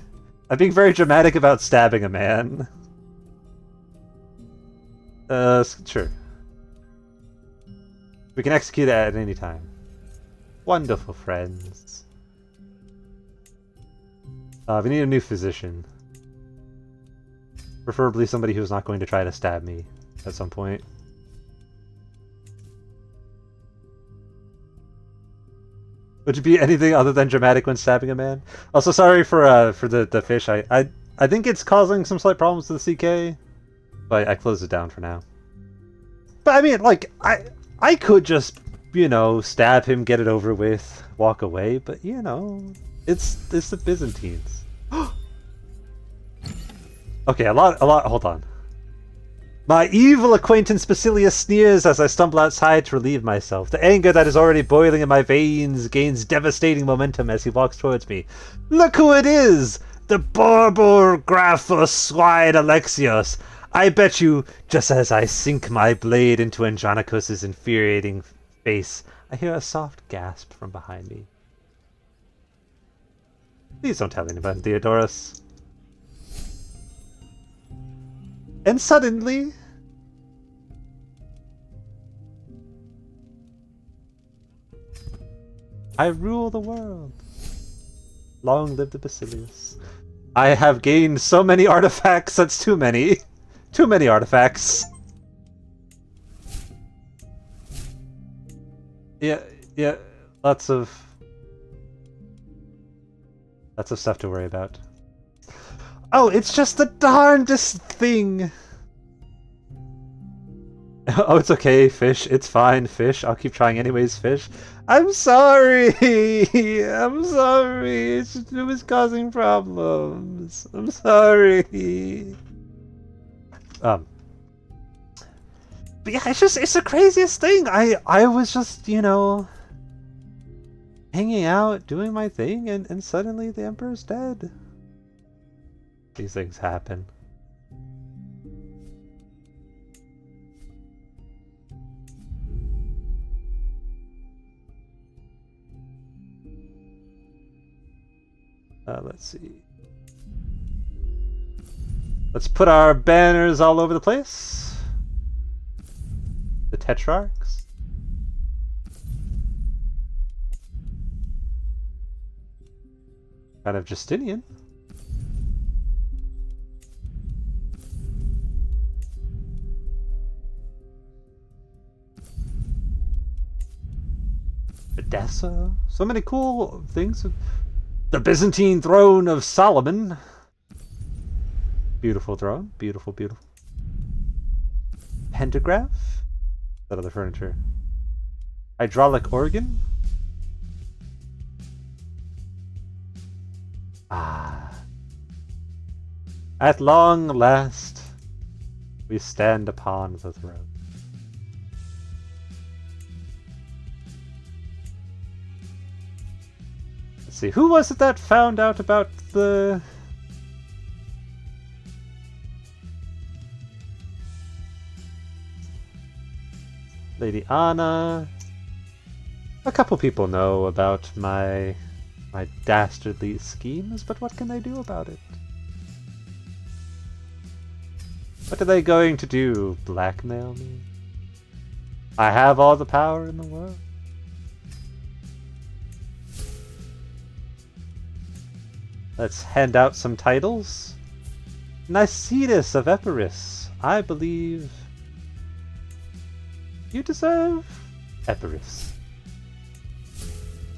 very dramatic about stabbing a man. Sure. We can execute it at any time. Wonderful friends. We need a new physician. Preferably somebody who's not going to try to stab me at some point. Would you be anything other than dramatic when stabbing a man? Also, sorry for the fish. I think it's causing some slight problems to the CK, but I closed it down for now. But I mean, like, I could just, you know, stab him, get it over with, walk away. But you know, it's the Byzantines. Okay, a lot. Hold on. My evil acquaintance Basilius sneers as I stumble outside to relieve myself. The anger that is already boiling in my veins gains devastating momentum as he walks towards me. Look who it is! The Borborgraphos swine Alexios! I bet you, just as I sink my blade into Andronicus's infuriating face, I hear a soft gasp from behind me. Please don't tell anybody, Theodorus. And suddenly, I rule the world. Long live the Basilius. I have gained so many artifacts, that's too many. Too many artifacts. Yeah, lots of stuff to worry about. Oh, it's just the darndest thing! Oh, it's okay, fish. It's fine, fish. I'll keep trying anyways, fish. I'm sorry! I'm sorry! It was causing problems. I'm sorry! But yeah, it's the craziest thing! I was just, you know, hanging out, doing my thing, and suddenly the Emperor's dead. These things happen. Let's see. Let's put our banners all over the place. The Tetrarchs. Kind of Justinian. Edessa. So many cool things. The Byzantine throne of Solomon. Beautiful throne. Beautiful, beautiful. Pentagraph. That other furniture. Hydraulic organ. Ah. At long last, we stand upon the throne. Let's see, who was it that found out about the... Lady Anna. A couple people know about my dastardly schemes, but what can they do about it? What are they going to do? Blackmail me? I have all the power in the world. Let's hand out some titles. Nicetus of Epirus. I believe you deserve Epirus.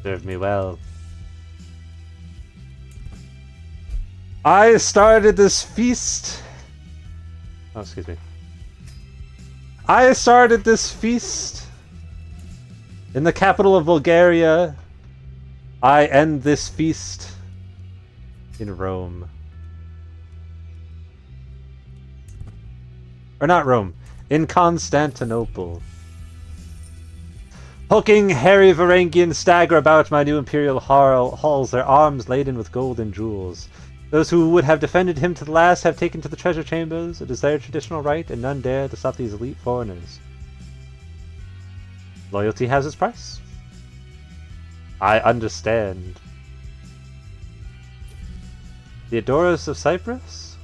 Serve me well. I started this feast. Oh, excuse me. I started this feast in the capital of Bulgaria. I end this feast in Rome. Or not Rome, in Constantinople. Hulking, hairy Varangians stagger about my new imperial halls, their arms laden with gold and jewels. Those who would have defended him to the last have taken to the treasure chambers. It is their traditional right, and none dare to stop these elite foreigners. Loyalty has its price. I understand. Theodorus of Cyprus?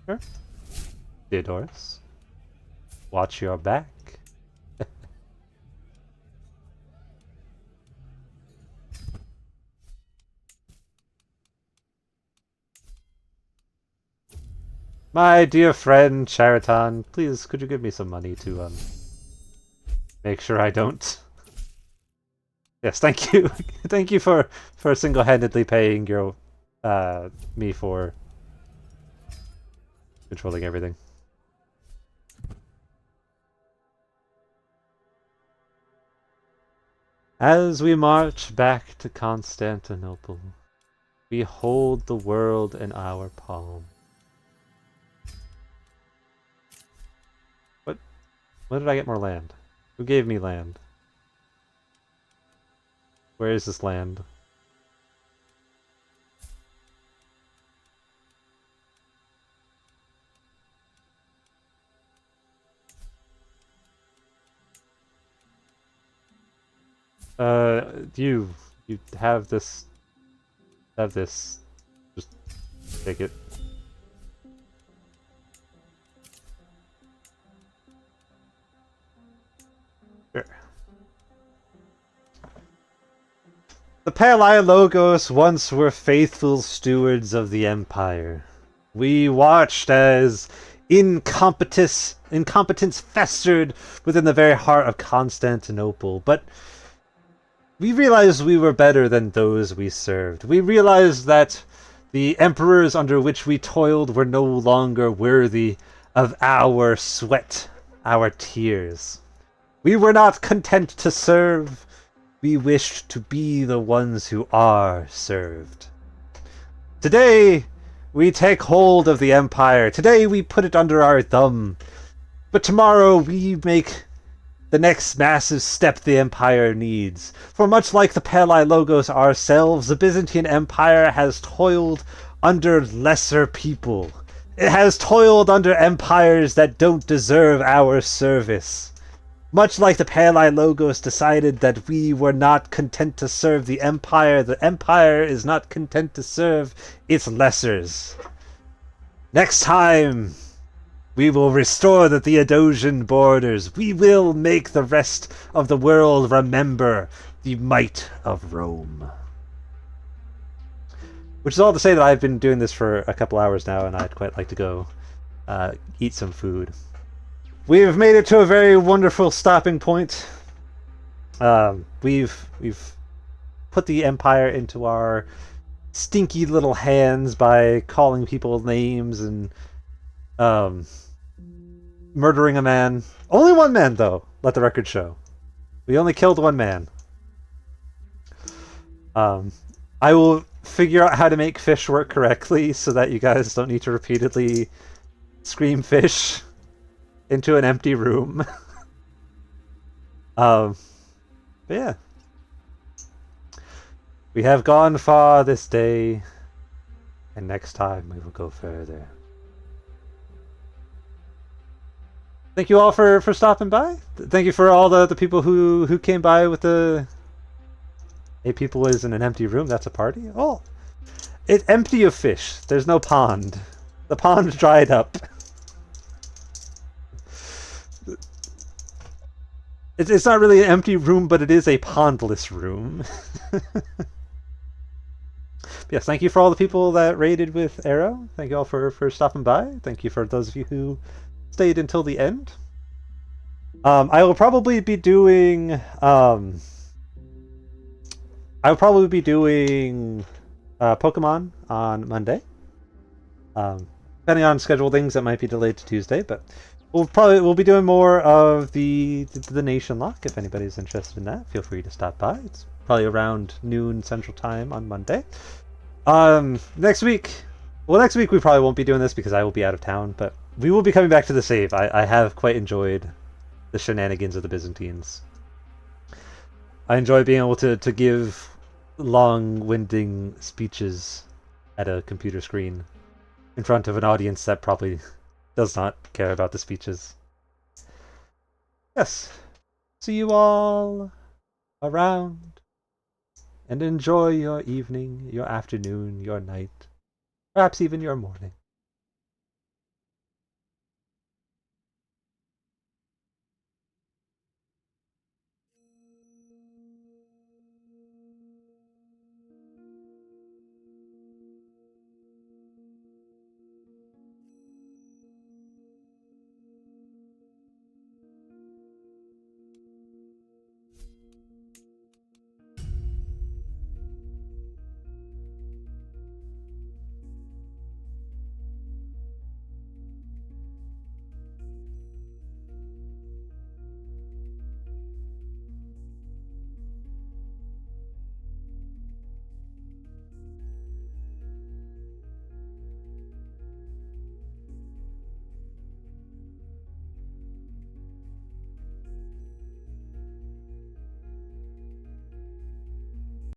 Sure. Theodorus. Watch your back. My dear friend Chariton, please could you give me some money to make sure I don't... Yes, thank you. Thank you for single-handedly paying your me for controlling everything. As we march back to Constantinople, we hold the world in our palm. When did I get more land? Who gave me land? Where is this land? You have this. Have this. Just take it. Sure. The Palaiologos once were faithful stewards of the Empire. We watched as incompetence festered within the very heart of Constantinople, but we realized we were better than those we served. We realized that the emperors under which we toiled were no longer worthy of our sweat, our tears. We were not content to serve. We wished to be the ones who are served. Today, we take hold of the Empire. Today, we put it under our thumb. But tomorrow, we make the next massive step the Empire needs. For much like the Palaiologos ourselves, the Byzantine Empire has toiled under lesser people. It has toiled under empires that don't deserve our service. Much like the Palaiologos decided that we were not content to serve the Empire is not content to serve its lessers. Next time, we will restore the Theodosian borders. We will make the rest of the world remember the might of Rome. Which is all to say that I've been doing this for a couple hours now, and I'd quite like to go eat some food. We've made it to a very wonderful stopping point. We've put the Empire into our stinky little hands by calling people names and murdering a man. Only one man, though, let the record show. We only killed one man. I will figure out how to make fish work correctly so that you guys don't need to repeatedly scream fish into an empty room. But yeah. We have gone far this day, and next time we will go further. Thank you all for stopping by. Thank you for all the people who came by with the 8 people is in an empty room. That's a party? Oh, it's empty of fish. There's no pond. The pond dried up. It's not really an empty room, but it is a pondless room. Yes, thank you for all the people that raided with Arrow. Thank you all for stopping by. Thank you for those of you who stayed until the end. I will probably be doing Pokemon on Monday. Depending on schedule things, that might be delayed to Tuesday, but we'll be doing more of the Nation Lock. If anybody's interested in that, feel free to stop by. It's probably around noon Central Time on Monday. Next week we probably won't be doing this because I will be out of town, but we will be coming back to the save. I have quite enjoyed the shenanigans of the Byzantines. I enjoy being able to give long-winding speeches at a computer screen in front of an audience that probably does not care about the speeches. Yes. See you all around. And enjoy your evening, your afternoon, your night, perhaps even your morning.